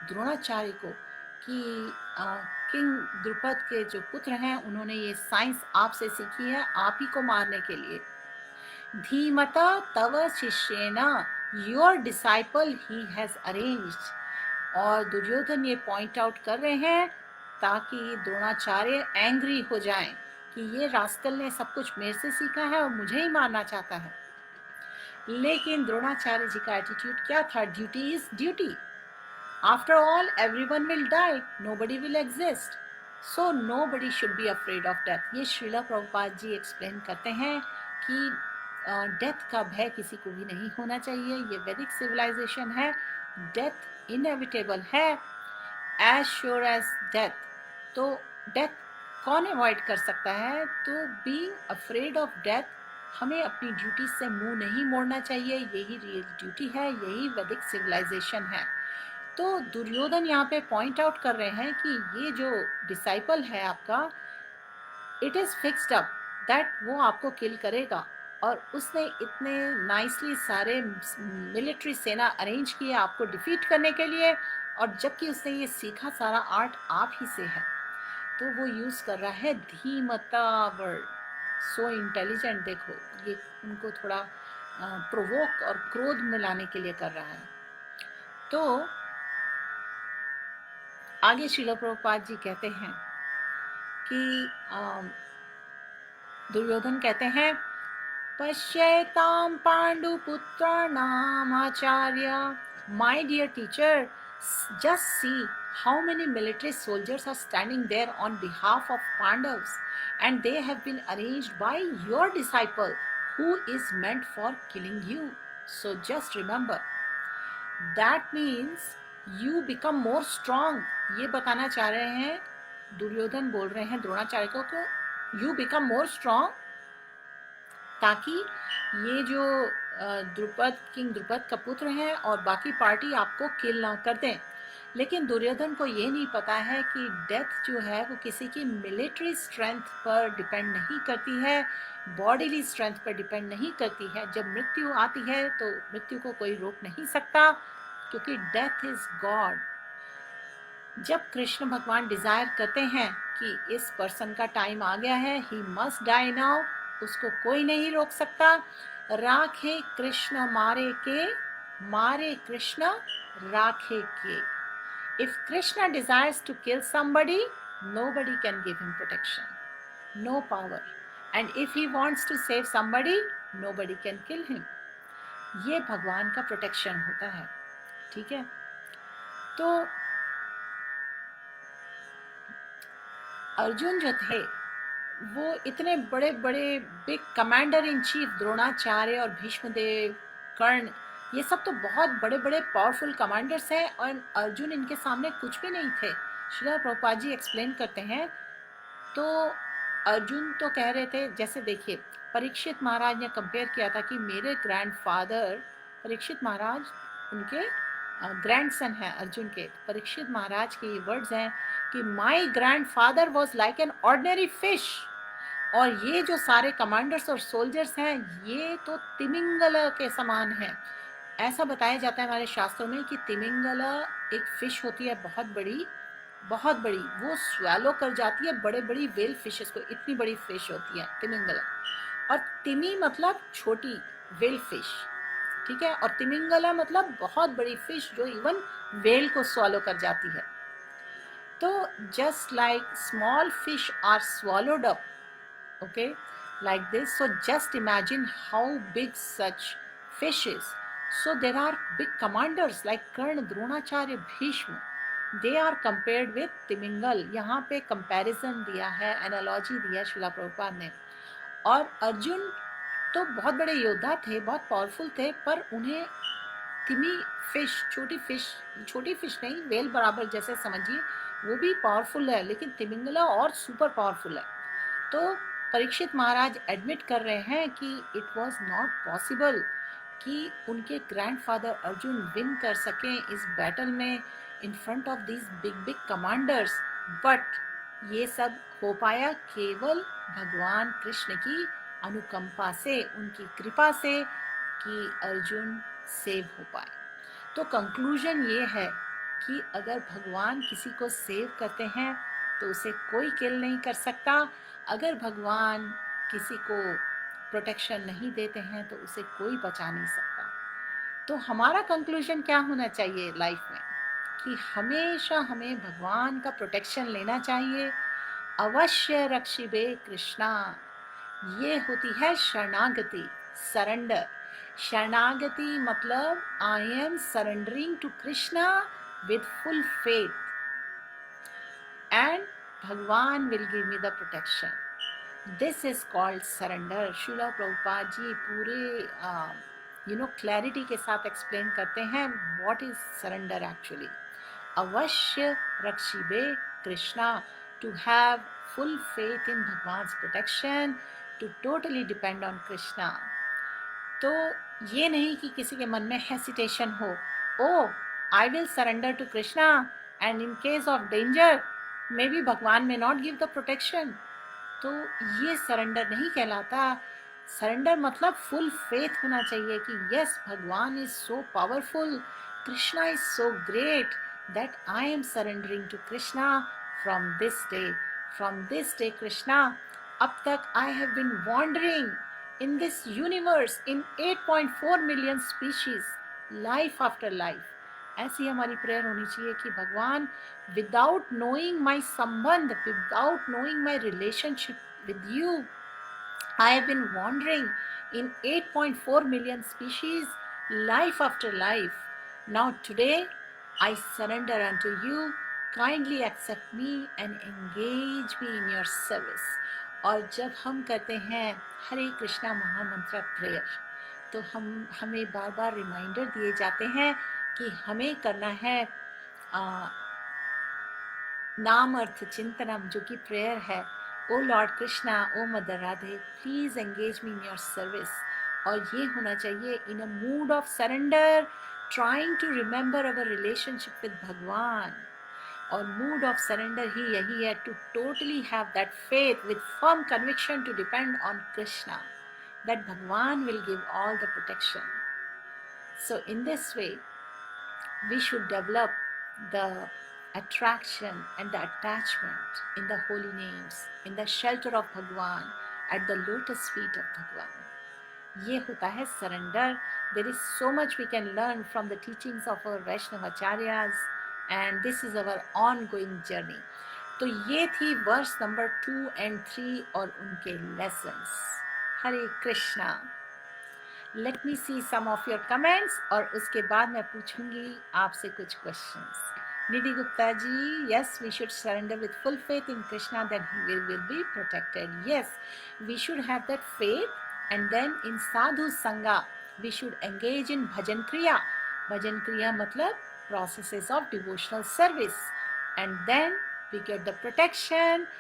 द्रोणाचार्य को कि किंग द्रुपद के जो पुत्र हैं उन्होंने ये साइंस आपसे सीखी है आप ही को मारने के लिए। धीमता तव शिष्येना, your disciple he has arranged. और दुर्योधन ये पॉइंट आउट कर रहे हैं ताकि द्रोणाचार्य एंग्री हो जाएं कि ये रास्कल ने सब कुछ मेरे से सीखा है और मुझे ही मारना चाहता है। लेकिन द्रोणाचार्य जी का एटीट्यूड क्या था? Duty is duty. After all everyone will die, nobody will exist, so nobody should be afraid of death. ये श्रीला प्रभुपाद जी एक्सप्लेन करते हैं कि डेथ का भय किसी को भी नहीं होना चाहिए। ये वैदिक सिविलाइजेशन है, डेथ इनएविटेबल है, एज श्योर एज डेथ। तो डेथ कौन अवॉइड कर सकता है? तो बीइंग अफ्रेड ऑफ डेथ, हमें अपनी ड्यूटी से मुंह नहीं मोड़ना चाहिए। यही रियल ड्यूटी है, यही वैदिक सिविलाइजेशन है। तो दुर्योधन यहाँ पे पॉइंट आउट कर रहे हैं कि ये जो डिसाइपल है आपका, it is fixed up that वो आपको किल करेगा। और उसने इतने नाइसली सारे मिलिट्री सेना अरेंज किए आपको डिफीट करने के लिए, और जबकि उसने ये सीखा सारा आर्ट आप ही से है। तो वो यूज कर रहा है धीमता वर्ड, सो इंटेलिजेंट। देखो ये उनको थोड़ा प्रोवोक और क्रोध में लाने के लिए कर रहा है। तो आगे श्रील प्रभुपाद जी कहते हैं कि दुर्योधन कहते हैं पश्येताम पांडुपुत्राणाम आचार्य, my dear teacher, just see how many military soldiers are standing there on behalf of Pandavas, and they have been arranged by your disciple who is meant for killing you. So just remember, that means you become more strong. ये बताना चाह रहे हैं, दुर्योधन बोल रहे हैं द्रोणाचार्य को you become more strong, ताकि ये जो द्रुपद, किंग द्रुपद का पुत्र है और बाकी पार्टी आपको किल ना कर दें। लेकिन दुर्योधन को ये नहीं पता है कि डेथ जो है वो किसी की मिलिट्री स्ट्रेंथ पर डिपेंड नहीं करती है, बॉडीली स्ट्रेंथ पर डिपेंड नहीं करती है। जब मृत्यु आती है तो मृत्यु को कोई रोक नहीं सकता, क्योंकि डेथ इज गॉड। जब कृष्ण भगवान डिजायर करते हैं कि इस पर्सन का टाइम आ गया है, ही मस्ट डाई नाउ, उसको कोई नहीं रोक सकता। राखे कृष्ण मारे के, मारे कृष्ण राखे के। If Krishna desires to kill somebody, nobody can give him protection, no power. And if he wants to save somebody, nobody can kill him. ये भगवान का प्रोटेक्शन होता है, ठीक है। तो अर्जुन जो थे वो इतने बड़े बड़े big commander in chief, Dronacharya और भीष्मदेव, कर्ण, ये सब तो बहुत बड़े बड़े पावरफुल कमांडर्स हैं, और अर्जुन इनके सामने कुछ भी नहीं थे। श्रील प्रभुपाद जी एक्सप्लेन करते हैं, तो अर्जुन तो कह रहे थे, जैसे देखिए परीक्षित महाराज ने कंपेयर किया था कि मेरे ग्रैंडफादर, परीक्षित महाराज उनके ग्रैंडसन है अर्जुन के। परीक्षित महाराज के ये वर्ड्स हैं कि माई grandfather was like an ordinary fish, और ये जो सारे कमांडर्स और सोल्जर्स हैं ये तो तिमिंगल के समान हैं। ऐसा बताया जाता है हमारे शास्त्रों में कि तिमिंगला एक फिश होती है बहुत बड़ी, बहुत बड़ी, वो स्वेलो कर जाती है बड़े बड़ी वेल फिशेस को, इतनी बड़ी फिश होती है तिमिंगला। और तिमी मतलब छोटी वेल फिश, ठीक है, और तिमिंगला मतलब बहुत बड़ी फिश जो इवन वेल को स्वॉलो कर जाती है। तो just like small fish are swallowed up, okay, like this. So just imagine how big such fish is. So there are big commanders like Karna, Dronacharya, Bhishma. They are compared with Timingala. यहाँ पे कंपैरिजन दिया है, एनालॉजी दिया है श्रीला प्रभुपाद ने। और अर्जुन तो बहुत बड़े योद्धा थे, बहुत पावरफुल थे, पर उन्हें तिमी फिश, छोटी फिश नहीं, वेल बराबर जैसे समझिए, वो भी पावरफुल है, लेकिन तिमिंगला और सुपर पावरफुल है। तो परीक्षित महाराज एडमिट कर रहे हैं कि इट वॉज नॉट पॉसिबल कि उनके ग्रैंडफादर अर्जुन विन कर सकें इस बैटल में in front of these big big commanders, but ये सब हो पाया केवल भगवान कृष्ण की अनुकंपा से, उनकी कृपा से, कि अर्जुन सेव हो पाए। तो कंक्लूजन ये है कि अगर भगवान किसी को सेव करते हैं तो उसे कोई किल नहीं कर सकता, अगर भगवान किसी को प्रोटेक्शन नहीं देते हैं तो उसे कोई बचा नहीं सकता। तो हमारा कंक्लूजन क्या होना चाहिए लाइफ में, कि हमेशा हमें भगवान का प्रोटेक्शन लेना चाहिए। अवश्य रक्षिबे कृष्णा, ये होती है शरणागति, सरेंडर। शरणागति मतलब I am surrendering to Krishna with full faith, and Bhagavan will give me the protection. This is called surrender. Shrila Prabhupada ji पूरे क्लैरिटी के साथ एक्सप्लेन करते हैं व्हाट इज सरेंडर एक्चुअली। अवश्य रक्षिबे Krishna, to have full faith in Bhagavan's protection, to totally depend on Krishna. तो ये नहीं कि किसी के मन में हेसिटेशन हो, oh I will surrender to Krishna and in case of danger may be Bhagavan में नॉट गिव द प्रोटेक्शन, तो ये सरेंडर नहीं कहलाता। सरेंडर मतलब फुल फेथ होना चाहिए कि यस भगवान is so powerful, Krishna is so great that I am surrendering to Krishna from this day. From this day Krishna, अब तक I have been wandering in this universe in 8.4 million species, life after life। ऐसी हमारी प्रेयर होनी चाहिए कि भगवान without knowing my संबंध, without knowing my relationship with you, I have been wandering in 8.4 million species, life after life. Now today I surrender unto you, kindly accept me and engage me in your service। और जब हम करते हैं हरे कृष्णा महामंत्र प्रेयर, तो हमें बार बार रिमाइंडर दिए जाते हैं कि हमें करना है नाम अर्थ चिंतनम, जो कि प्रेयर है। Oh Lord Krishna, oh mother Radhe, please engage me in your service. और ये होना चाहिए in a mood of surrender, trying to remember our relationship with Bhagavan. और मूड ऑफ सरेंडर ही यही है, to totally have that faith with firm conviction to depend on Krishna, that Bhagavan will give all the protection. So in this way we should develop the attraction and the attachment in the holy names, in the shelter of Bhagwan, at the lotus feet of Bhagwan. ये होता है surrender. There is so much we can learn from the teachings of our Vaishnava Acharyas, and this is our ongoing journey. तो ये थी वर्स नंबर 2 and 3 और उनके lessons. Hare Krishna. Let me see some of your comments और उसके बाद मैं पूछूंगी आपसे कुछ questions. Nidhi Gupta ji, yes we should surrender with full faith in Krishna that he will be protected. Yes, we should have that faith and then in sadhu sanga we should engage in bhajan kriya. भजन क्रिया मतलब processes of devotional service, and then we get the protection,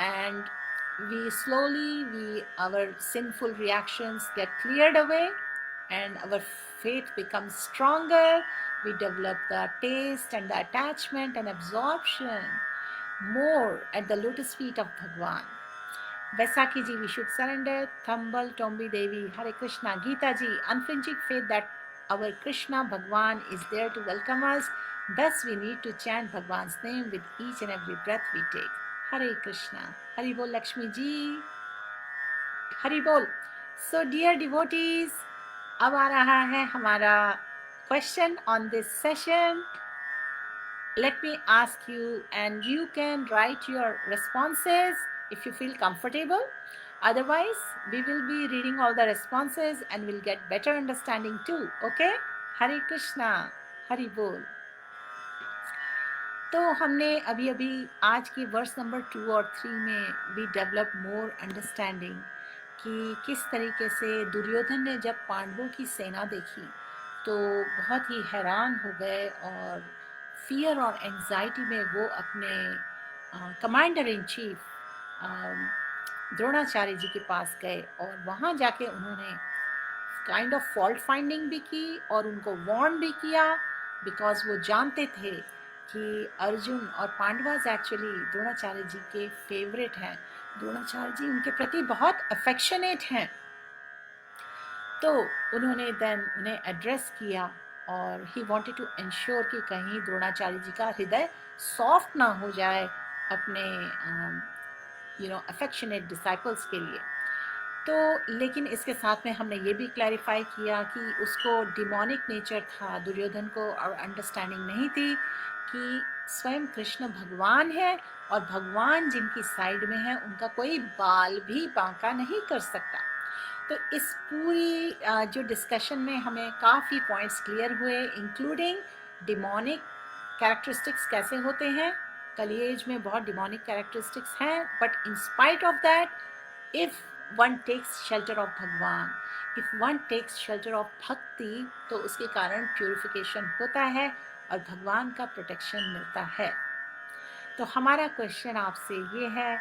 and we slowly our sinful reactions get cleared away and our faith becomes stronger. We develop the taste and the attachment and absorption more at the lotus feet of Bhagwan. Vaisakhi ji, we should surrender. Thambal Tombi Devi, Hare Krishna. Geeta ji, unflinching faith that our Krishna Bhagwan is there to welcome us. Thus we need to chant Bhagwan's name with each and every breath we take. Hare Krishna. Hari Bol Lakshmi ji. Hari Bol. So dear devotees, अब आ रहा है हमारा question on this session. Let me ask you, and you can write your responses if you feel comfortable. Otherwise, we will be reading all the responses and we'll get better understanding too. Okay? Hare Krishna. Hari Bol. तो हमने अभी अभी आज के वर्स नंबर 2 और 3 में we develop more understanding कि किस तरीके से दुर्योधन ने जब पांडवों की सेना देखी तो बहुत ही हैरान हो गए और फियर और एंजाइटी में वो अपने commander in chief Dronacharya ji के पास गए और वहाँ जाके उन्होंने काइंड ऑफ फॉल्ट फाइंडिंग भी की और उनको वार्न भी किया, बिकॉज वो जानते थे कि अर्जुन और पांडवाज एक्चुअली द्रोणाचार्य जी के फेवरेट हैं। द्रोणाचार्य जी उनके प्रति बहुत अफेक्शनेट हैं। तो उन्होंने देन उन्हें एड्रेस किया और ही वांटेड टू इंश्योर कि कहीं द्रोणाचार्य जी का हृदय सॉफ्ट ना हो जाए अपने अफेक्शनेट डिसाइपल्स के लिए। तो लेकिन इसके साथ में हमने ये भी क्लैरिफाई किया कि उसको डिमोनिक नेचर था दुर्योधन को, और अंडरस्टैंडिंग नहीं थी कि स्वयं कृष्ण भगवान है और भगवान जिनकी साइड में है उनका कोई बाल भी बांका नहीं कर सकता। तो इस पूरी जो डिस्कशन में हमें काफ़ी पॉइंट्स क्लियर हुए, इंक्लूडिंग डिमोनिक कैरेक्टरिस्टिक्स कैसे होते हैं। कलिएज में बहुत डिमोनिक कैरेक्टरिस्टिक्स हैं, but in spite of that if one takes shelter of Bhagavan, if one takes shelter of bhakti, तो उसके कारण प्यूरिफिकेशन होता है और भगवान का प्रोटेक्शन मिलता है। तो हमारा क्वेश्चन आपसे ये है,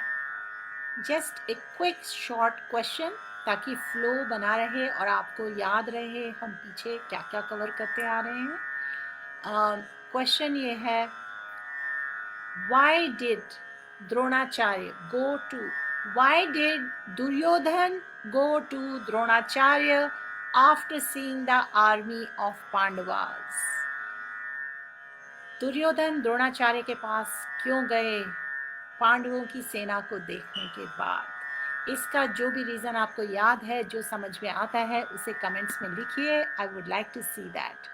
just a quick short question, ताकि फ्लो बना रहे और आपको याद रहे हम पीछे क्या क्या कवर करते आ रहे हैं। क्वेश्चन ये है, why did Dronacharya go to, why did Duryodhana go to Dronacharya after seeing the army of Pandavas. Duryodhana Dronacharya के पास क्यों गए पांडवों की सेना को देखने के बाद? इसका जो भी रीज़न आपको याद है, जो समझ में आता है, उसे कमेंट्स में लिखिए। I would like to see that.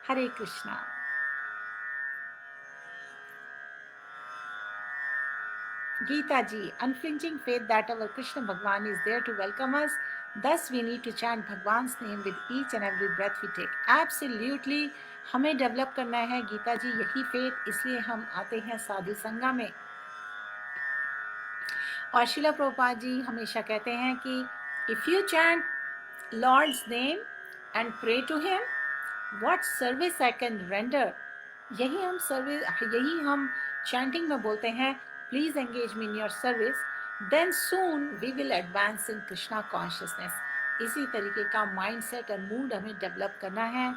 Hare Krishna. Geeta ji, unflinching faith that our Krishna Bhagwan is there to welcome us. Thus we need to chant Bhagwan's name with each and every breath we take. Absolutely, हमें डेवलप करना है गीता जी यही फेथ, इसलिए हम आते हैं साधु संगा में। और शिला प्रभुपाद जी हमेशा कहते हैं कि if you chant lord's name and pray to him, what service I can render. यही हम चैंटिंग में बोलते हैं, please engage me in your service, then soon we will advance in Krishna consciousness. इसी तरीके का माइंडसेट और मूड हमें डेवलप करना है।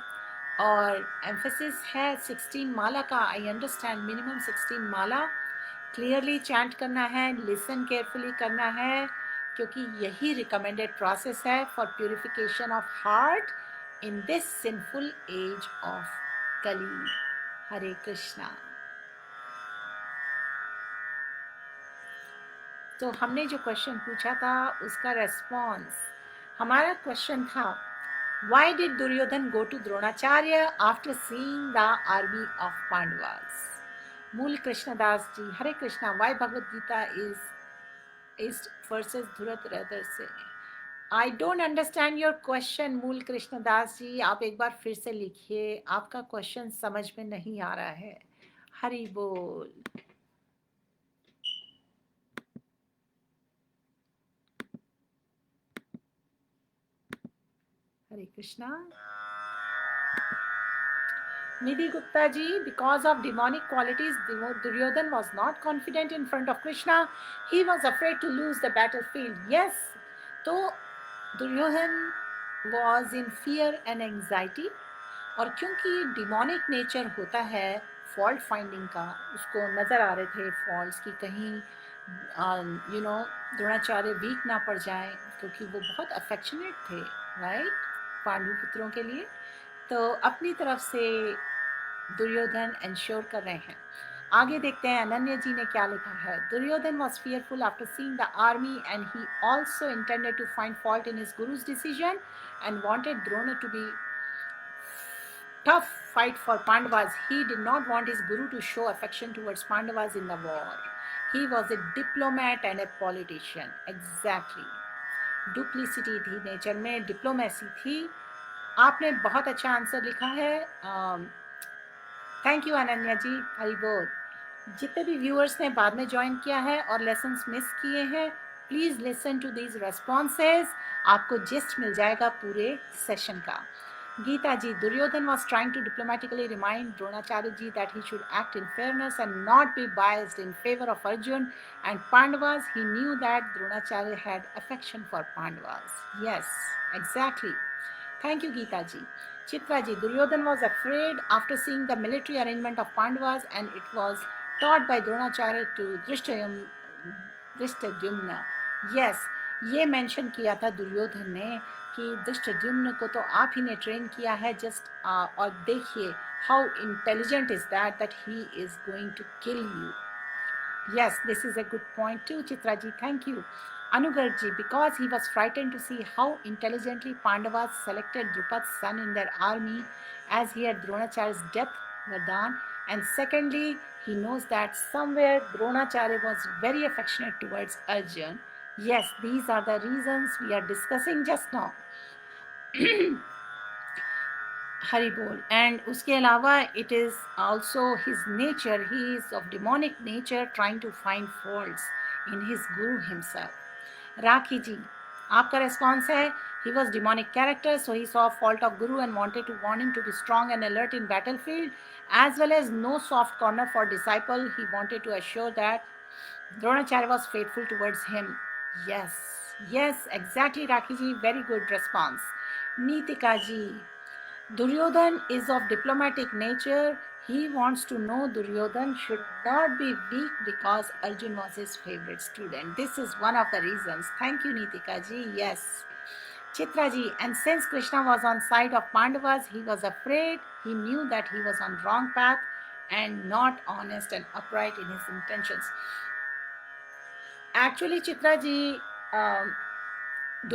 और एम्फेसिस है 16 माला का। आई अंडरस्टैंड मिनिमम 16 माला क्लियरली चैंट करना है, लिसन केयरफुली करना है, क्योंकि यही रिकमेंडेड प्रोसेस है for purification of heart in this sinful age of Kali. Hare Krishna. तो हमने जो क्वेश्चन पूछा था उसका रेस्पॉन्स, हमारा क्वेश्चन था, why did Duryodhan go to Dronacharya after seeing the army of Pandavas? मूल कृष्णदास जी, Hare Krishna. why Bhagavad Gita is versus Dhurataratra से? I don't understand your question मूल कृष्णदास जी, आप एक बार फिर से लिखिए, आपका क्वेश्चन समझ में नहीं आ रहा है। हरि बोल। हरे Krishna. Nidhi Gupta ji, because of demonic qualities, Duryodhan was not confident in front of Krishna. He was afraid to lose the battlefield. Yes, तो Duryodhan was in fear and anxiety. और क्योंकि डिमोनिक नेचर होता है फॉल्ट फाइंडिंग का, उसको नज़र आ रहे थे फॉल्ट्स की कहीं द्रोणाचार्य वीक ना पड़ जाए, क्योंकि वो बहुत अफेक्शनेट थे राइट पांडु पुत्रों के लिए। तो अपनी तरफ से दुर्योधन एंश्योर कर रहे हैं। आगे देखते हैं अनन्या जी ने क्या लिखा है। Duryodhana was fearful after seeing the army and he also intended to find fault in his guru's decision and wanted Drona to be tough fight for Pandavas. He did not want his guru to show affection towards Pandavas in the war. He was a diplomat and a politician. Exactly. Duplicity थी नेचर में, डिप्लोमेसी थी। आपने बहुत अच्छा आंसर लिखा है। थैंक यू अनन्या जी, हरि बोल। जितने भी व्यूअर्स ने बाद में ज्वाइन किया है और लेसन्स मिस किए हैं, please listen to these responses, आपको जिस्ट मिल जाएगा पूरे सेशन का। Geeta ji, Duryodhan was trying to diplomatically remind Dronacharya ji that he should act in fairness and not be biased in favor of Arjun and Pandavas. He knew that Dronacharya had affection for Pandavas. Yes, exactly. Thank you, Geeta ji. Chitra ji, Duryodhan was afraid after seeing the military arrangement of Pandavas and it was taught by Dronacharya to Drishtadyumna. Yes, ये मेंशन किया था दुर्योधन ने कि दृष्टद्युम्न को तो आप ही ने ट्रेन किया है जस्ट, और देखिए how intelligent is that he is going to kill you. Yes, this is a good point to Chitra ji, thank you. Anugar ji, because he was frightened to see how intelligently Pandavas selected Drupad's son in their army, as he had Dronacharya's death Vardhan, and secondly, he knows that somewhere Dronacharya was very affectionate towards Arjun. Yes, these are the reasons we are discussing just now. Hari Bol. And उसके अलावा it is also his nature, he is of demonic nature trying to find faults in his guru himself. Rakhi ji, आपका रेस्पॉन्स है, he was demonic character, so he saw fault of guru and wanted to warn him to be strong and alert in battlefield, as well as no soft corner for disciple. He wanted to assure that Dronacharya was faithful towards him. Yes, yes, exactly, Rakhi ji, very good response. Neetika ji, Duryodhan is of diplomatic nature. He wants to know Duryodhan should not be weak because Arjun was his favorite student. This is one of the reasons. Thank you, Neetika ji. Yes. Chitra ji, and since Krishna was on side of Pandavas, he was afraid. He knew that he was on wrong path and not honest and upright in his intentions. Actually, Chitra ji,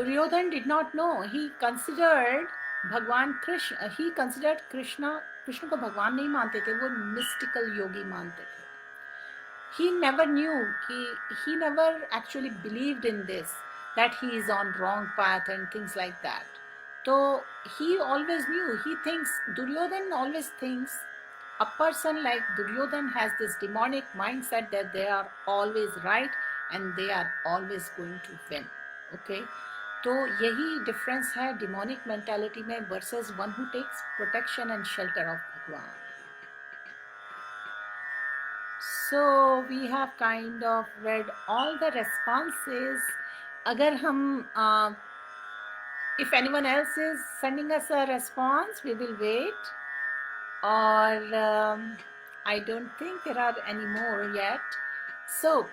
Duryodhan did not know. He considered भगवान कृष्ण, ही कंसिडर्ड कृष्ण को भगवान नहीं मानते थे, वो मिस्टिकल योगी मानते थे। ही नेवर न्यू कि he never actually believed in this that he is on wrong path and things like that. तो he always knew, he thinks, Duryodhana always thinks a person like Duryodhan has this demonic mindset that they are always right and they are always going to win. Okay, तो यही डिफरेंस है डिमोनिक मेंटालिटी में versus one who takes protection and shelter of Bhagavan. So we have kind of read all the responses. अगर हम If anyone else is sending us a response, we will wait. Or I don't think there are any more yet. So,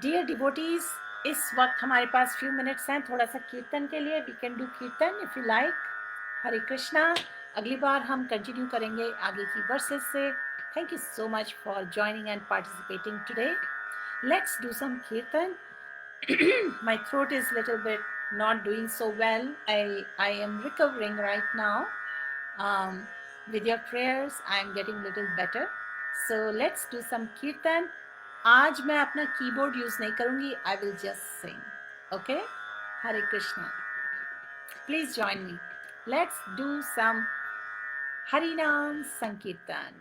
dear devotees, इस वक्त हमारे पास few minutes हैं थोड़ा सा कीर्तन के लिए. We can do कीर्तन if you like. हरे कृष्णा. अगली बार हम कंटिन्यू करेंगे आगे की वर्सेस से. Thank you so much for joining and participating today. Let's do some kirtan. My throat is little bit not doing so well. I am recovering right now. With your prayers, I am getting little better. So let's do some kirtan. आज मैं अपना कीबोर्ड यूज नहीं करूंगी. I will just sing. Okay? Hare Krishna. Please join me. Let's do some Harinam Sankirtan.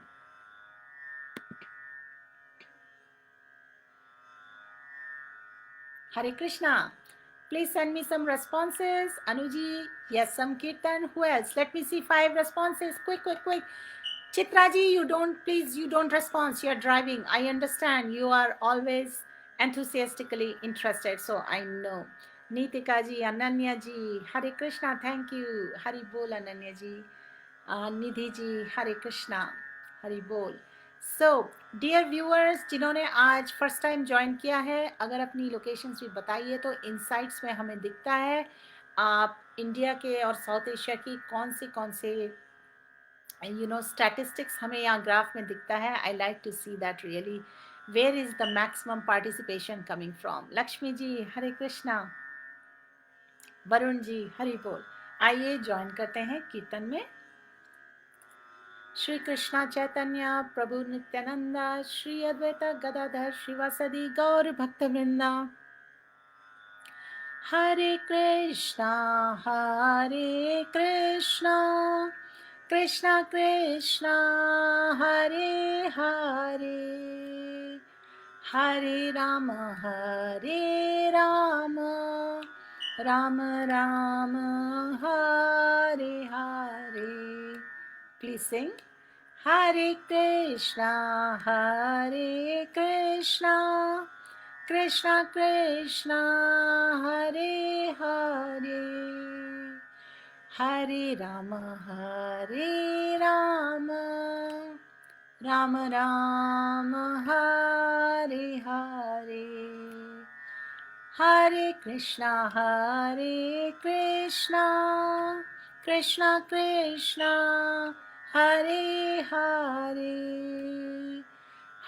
Hare Krishna. Please send me some responses. Anuji, yes, some kirtan. Who else? Let me see 5 responses. Quick, quick, quick. Chitraji, you don't respond. You're driving. I understand. You are always enthusiastically interested. So I know. Nitika ji, Ananya ji, Hare Krishna, thank you. Hari Bol, Ananya ji. Nidhi ji, Hare Krishna. Hari Bol. So dear viewers जिन्होंने आज फर्स्ट टाइम ज्वाइन किया है, अगर अपनी लोकेशंस भी बताइए तो इनसाइट्स में हमें दिखता है आप इंडिया के और साउथ एशिया की कौन से स्टैटिस्टिक्स हमें यहाँ ग्राफ में दिखता है. I like to see that really where is the maximum participation coming from. Lakshmi ji Hare Krishna, Varun ji Hari बोल. आइए ज्वाइन करते हैं कीर्तन में. श्री कृष्णा चैतन्य प्रभु नित्यानंदा श्री अद्वैत गदाधर श्रीवासदि गौर भक्तवृंदा. हरे कृष्णा कृष्णा कृष्णा हरे हरे, हरे राम राम राम हरे हरे. Please sing. Hare Krishna, Krishna Krishna, Hare Hare, Hare Rama, Rama Rama, Hare Hare, Hare Krishna, Krishna Krishna, Hare Hare,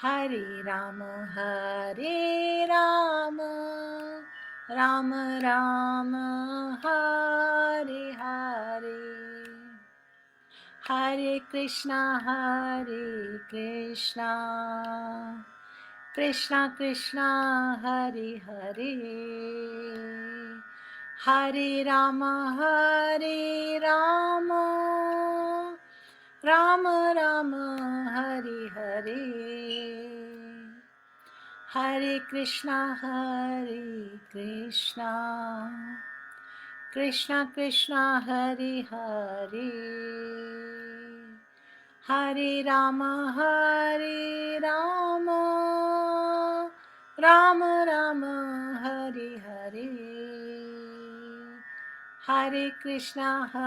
Hare Rama, Rama Rama, Hare Hare, Hare Krishna, Krishna Krishna, Hare Hare, Hare Rama, Rama Rama, Hare Hare, Hare Krishna, Krishna Krishna, Hare Hare, Hare Rama, Rama Rama, Hare Hare, Hare Krishna,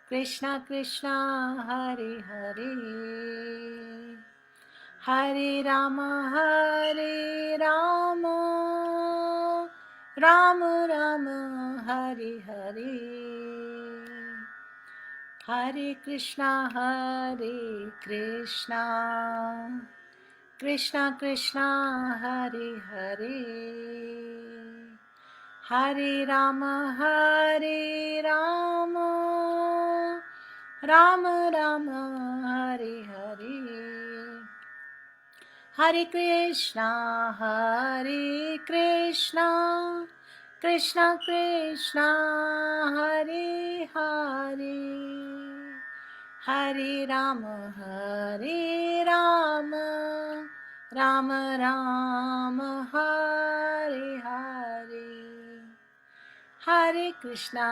Krishna Krishna, Hare Hare, Hare Rama, Rama Rama, Hare Hare, Hare Krishna, Krishna Krishna, Hare Hare, Hare Rama, Rama Rama, Hare Hare, Hare Krishna, Krishna Krishna, Hare Hare, Hare Rama, Rama Rama, Hare Hare, Hare Krishna,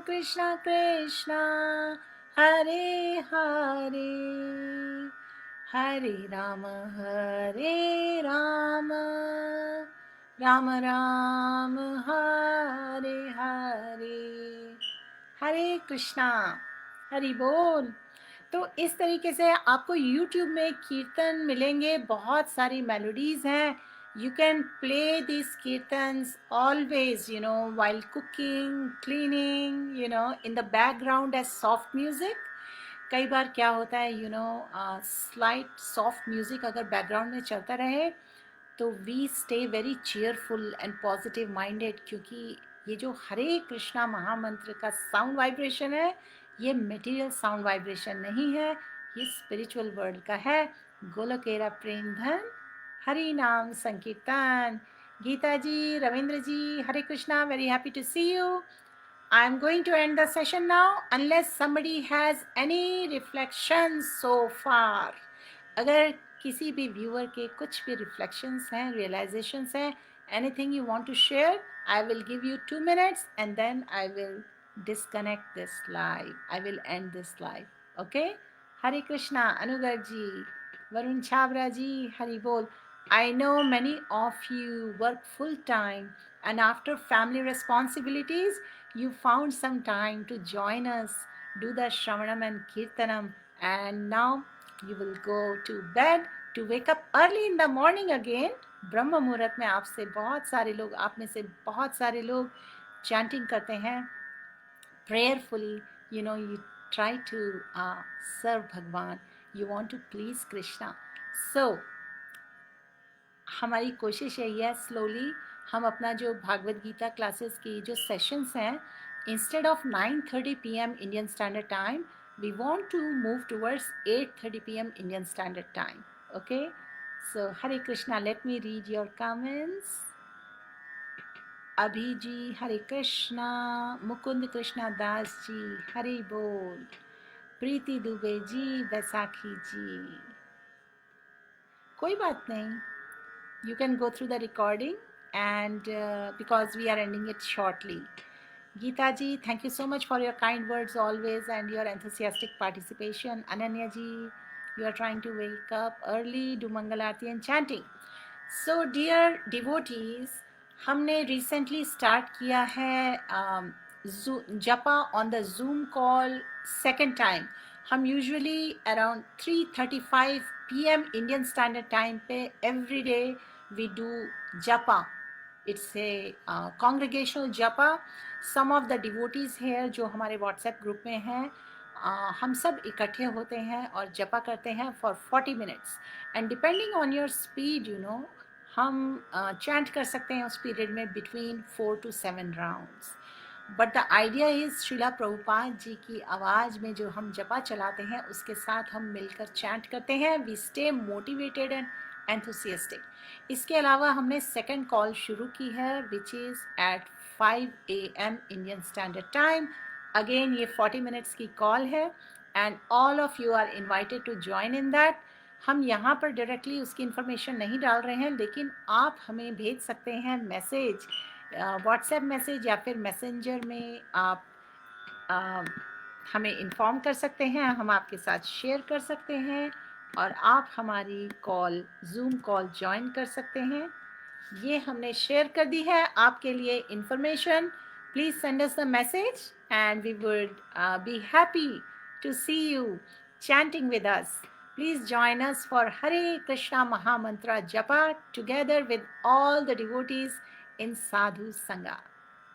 Krishna Krishna, Hare Hare, हरे राम राम राम हरे हरे, हरे कृष्णा, हरि बोल। तो इस तरीके से आपको YouTube में कीर्तन मिलेंगे, बहुत सारी मेलोडीज हैं। You can play this kirtans always, you know, while cooking, cleaning, you know, in the background as soft music. कई बार क्या होता है, you know, slight soft music अगर बैकग्राउंड में चलता रहे तो we stay very cheerful and positive minded, क्योंकि ये जो हरे कृष्णा महामंत्र का साउंड वाइब्रेशन है, ये मटेरियल साउंड वाइब्रेशन नहीं है, ये स्पिरिचुअल वर्ल्ड का है। गोलोकेरा प्रेम धन, हरि नाम संकीर्तन। Geeta ji, Ravindra ji, Hare Krishna, very happy to see you. I'm going to end the session now unless somebody has any reflections so far. अगर किसी भी व्यूअर के कुछ भी रिफ्लेक्शंस हैं, रियलाइजेशंस हैं, anything you want to share, I will give you 2 minutes and then I will disconnect this live. I will end this live. Okay? Hare Krishna, Anugar ji, Varun Chabra ji, Hari Bol. I know many of you work full time and after family responsibilities, you found some time to join us, do the Shravanam and Kirtanam, and now you will go to bed to wake up early in the morning again. ब्रह्म मुहूर्त में आपसे बहुत सारे लोग, आप में से बहुत सारे लोग चैंटिंग करते हैं prayerfully. You know, you try to serve Bhagwan, you want to please Krishna. So हमारी कोशिश यही है, स्लोली हम अपना जो भागवत गीता क्लासेस की जो सेशंस हैं, instead of 9:30 PM Indian standard time, we want to move towards 8:30 PM Indian standard time. Okay, so Hare Krishna, let me read your comments. Abhi ji Hare Krishna, Mukund Krishna Das ji Hari बोल, प्रीति दुबे जी, बैसाखी जी, कोई बात नहीं, you can go through the recording and because we are ending it shortly. Geeta ji, thank you so much for your kind words always and your enthusiastic participation. Ananya ji, you are trying to wake up early, do Mangal Aarti and chanting. So dear devotees, हमने recently start किया है जपा on the Zoom call second time. हम usually around 3:35 PM Indian Standard Time पे every day we do japa. It's a congregational japa. Some of the devotees here जो हमारे WhatsApp ग्रुप में हैं, हम सब इकट्ठे होते हैं और जपा करते हैं for 40 minutes. And depending on your speed, you know, हम चैंट कर सकते हैं उस पीरियड में between 4 to 7 rounds. But the idea is Shrila Prabhupada ji की आवाज़ में जो हम जपा चलाते हैं उसके साथ हम मिलकर चैंट करते हैं. We stay motivated and enthusiastic. इसके अलावा हमने सेकंड कॉल शुरू की है which is at 5 AM Indian standard time. Again ये 40 मिनट्स की कॉल है and all of you are invited to join in that. हम यहाँ पर डायरेक्टली उसकी इन्फॉर्मेशन नहीं डाल रहे हैं, लेकिन आप हमें भेज सकते हैं मैसेज, व्हाट्सएप मैसेज या फिर मैसेंजर में आप हमें इन्फॉर्म कर सकते हैं, हम आपके साथ शेयर कर सकते हैं और आप हमारी कॉल, जूम कॉल ज्वाइन कर सकते हैं. ये हमने शेयर कर दी है आपके लिए information. Please send us the message and we would be happy to see you chanting with us. Please join us for Hare Krishna Mahamantra Japa together with all the devotees in Sadhu Sangha.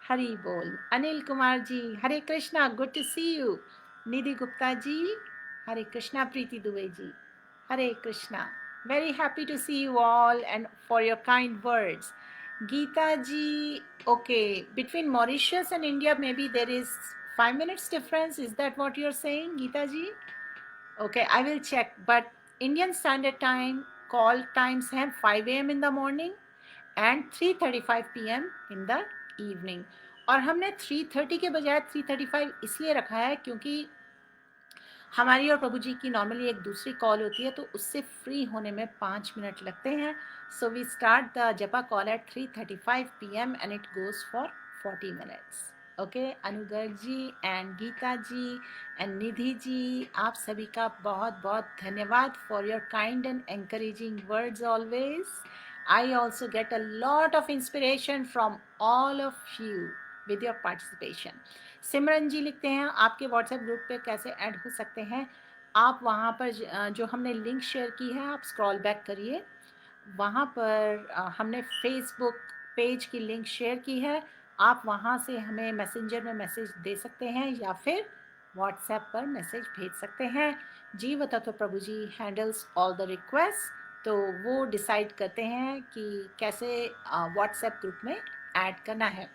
Hari Bol. Anil Kumar ji, Hare Krishna, good to see you. Nidhi Gupta ji, Hare Krishna. Preeti Dubey ji, Hare Krishna. Very happy to see you all and for your kind words. Geeta ji, okay, between Mauritius and India maybe there is 5 minutes difference. Is that what you're saying, Geeta ji? Okay, I will check. But Indian Standard Time call times हैं 5 AM in the morning and 3:35 PM in the evening. और हमने 3:30 के बजाय 3:35 इसलिए रखा है क्योंकि हमारी और प्रभु जी की नॉर्मली एक दूसरी कॉल होती है तो उससे फ्री होने में 5 मिनट लगते हैं. So we start the japa call at 3:35 PM and it goes for 40 minutes. Okay, Anu Garg ji and Geeta ji and Nidhi ji, आप सभी का बहुत बहुत धन्यवाद for your kind and encouraging words always. I also get a lot of inspiration from all of you with your participation. सिमरन जी लिखते हैं, आपके व्हाट्सएप ग्रुप पे कैसे ऐड हो सकते हैं? आप वहाँ पर जो हमने लिंक शेयर की है, आप स्क्रॉल बैक करिए, वहाँ पर हमने फेसबुक पेज की लिंक शेयर की है, आप वहाँ से हमें मैसेंजर में मैसेज दे सकते हैं या फिर व्हाट्सएप पर मैसेज भेज सकते हैं। जीव तत्व प्रभु जी हैंडल्स ऑल द रिक्वेस्ट, तो वो डिसाइड करते हैं कि कैसे व्हाट्सएप ग्रुप में ऐड करना है।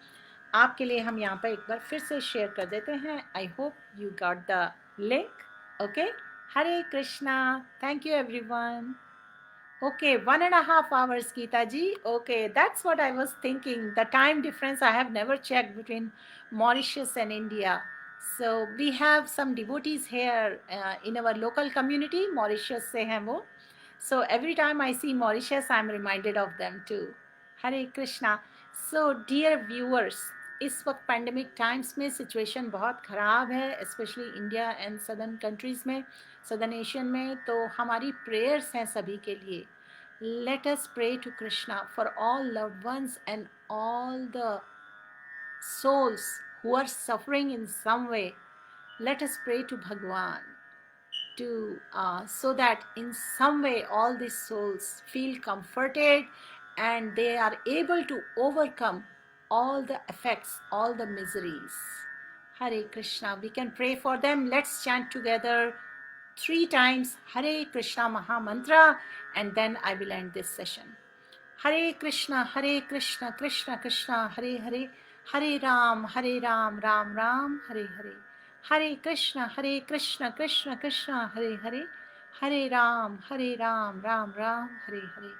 आपके लिए हम यहाँ पर एक बार फिर से शेयर कर देते हैं। I hope you got the link. Okay, Hare Krishna, thank you everyone. Okay, 1.5 hours, Geeta ji. Okay, that's what I was thinking. The time difference I have never checked between Mauritius and India. So we have some devotees here in our local community. Mauritius se hain wo. So every time I see Mauritius, I'm reminded of them too. Hare Krishna. So dear viewers, इस वक्त पैंडमिक टाइम्स में सिचुएशन बहुत ख़राब है, specially India and southern countries में, सदर्न एशियन में। तो हमारी प्रेयर्स हैं सभी के लिए। Let us pray to Krishna for all loved ones and all the souls who are suffering in some way. Let us pray to Bhagwan to so that in some way all these souls feel comforted and they are able to overcome all the effects, all the miseries. Hare Krishna. We can pray for them. Let's chant together 3 times Hare Krishna Maha Mantra, and then I will end this session. Hare Krishna, Krishna Krishna, Hare Hare, Hare Ram, Ram Ram, Hare Hare. Hare Krishna, Krishna Krishna, Hare Hare, Hare Ram, Ram Ram, Hare Hare.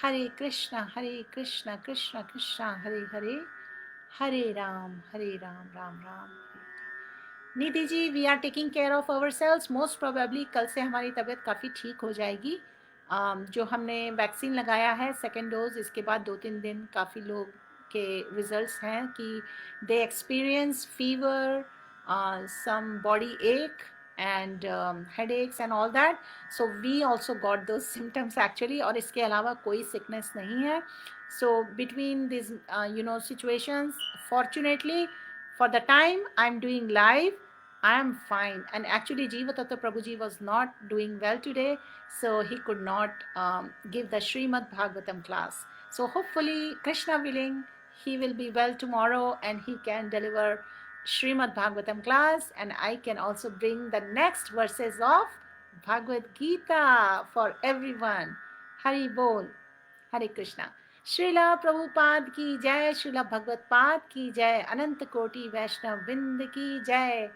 Hare Krishna, Krishna Krishna, Hare Hare, Hare Ram, Ram Ram. Nidhi ji, we are taking care of our sales. Most probably कल से हमारी तबीयत काफ़ी ठीक हो जाएगी। जो हमने वैक्सीन लगाया है सेकेंड डोज, इसके बाद 2-3 दिन काफ़ी लोग के रिजल्ट्स हैं कि दे एक्सपीरियंस फीवर, सम बॉडी एक and headaches and all that. So we also got those symptoms actually, और इसके अलावा कोई sickness नहीं है. So between these situations, fortunately for the time I'm doing live, I am fine. And actually Jiva Tattva Prabhuji was not doing well today, so he could not give the Srimad Bhagavatam class. So hopefully, Krishna willing, he will be well tomorrow and he can deliver Srimad Bhagavatam class, and I can also bring the next verses of Bhagavad Gita for everyone. Hari Bol, Hare Krishna. Srila Prabhupada की जय, श्रीला भगवत पाद की जय, अनंत कोटि वैष्णव वृंद की जय,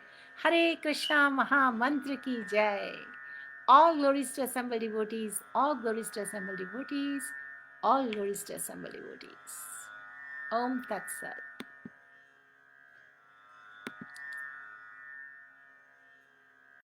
हरे कृष्णा महामंत्र की जय. All glories to assembled devotees, all glories to assembled devotees, all glories to assembled devotees. Om Tat Sat.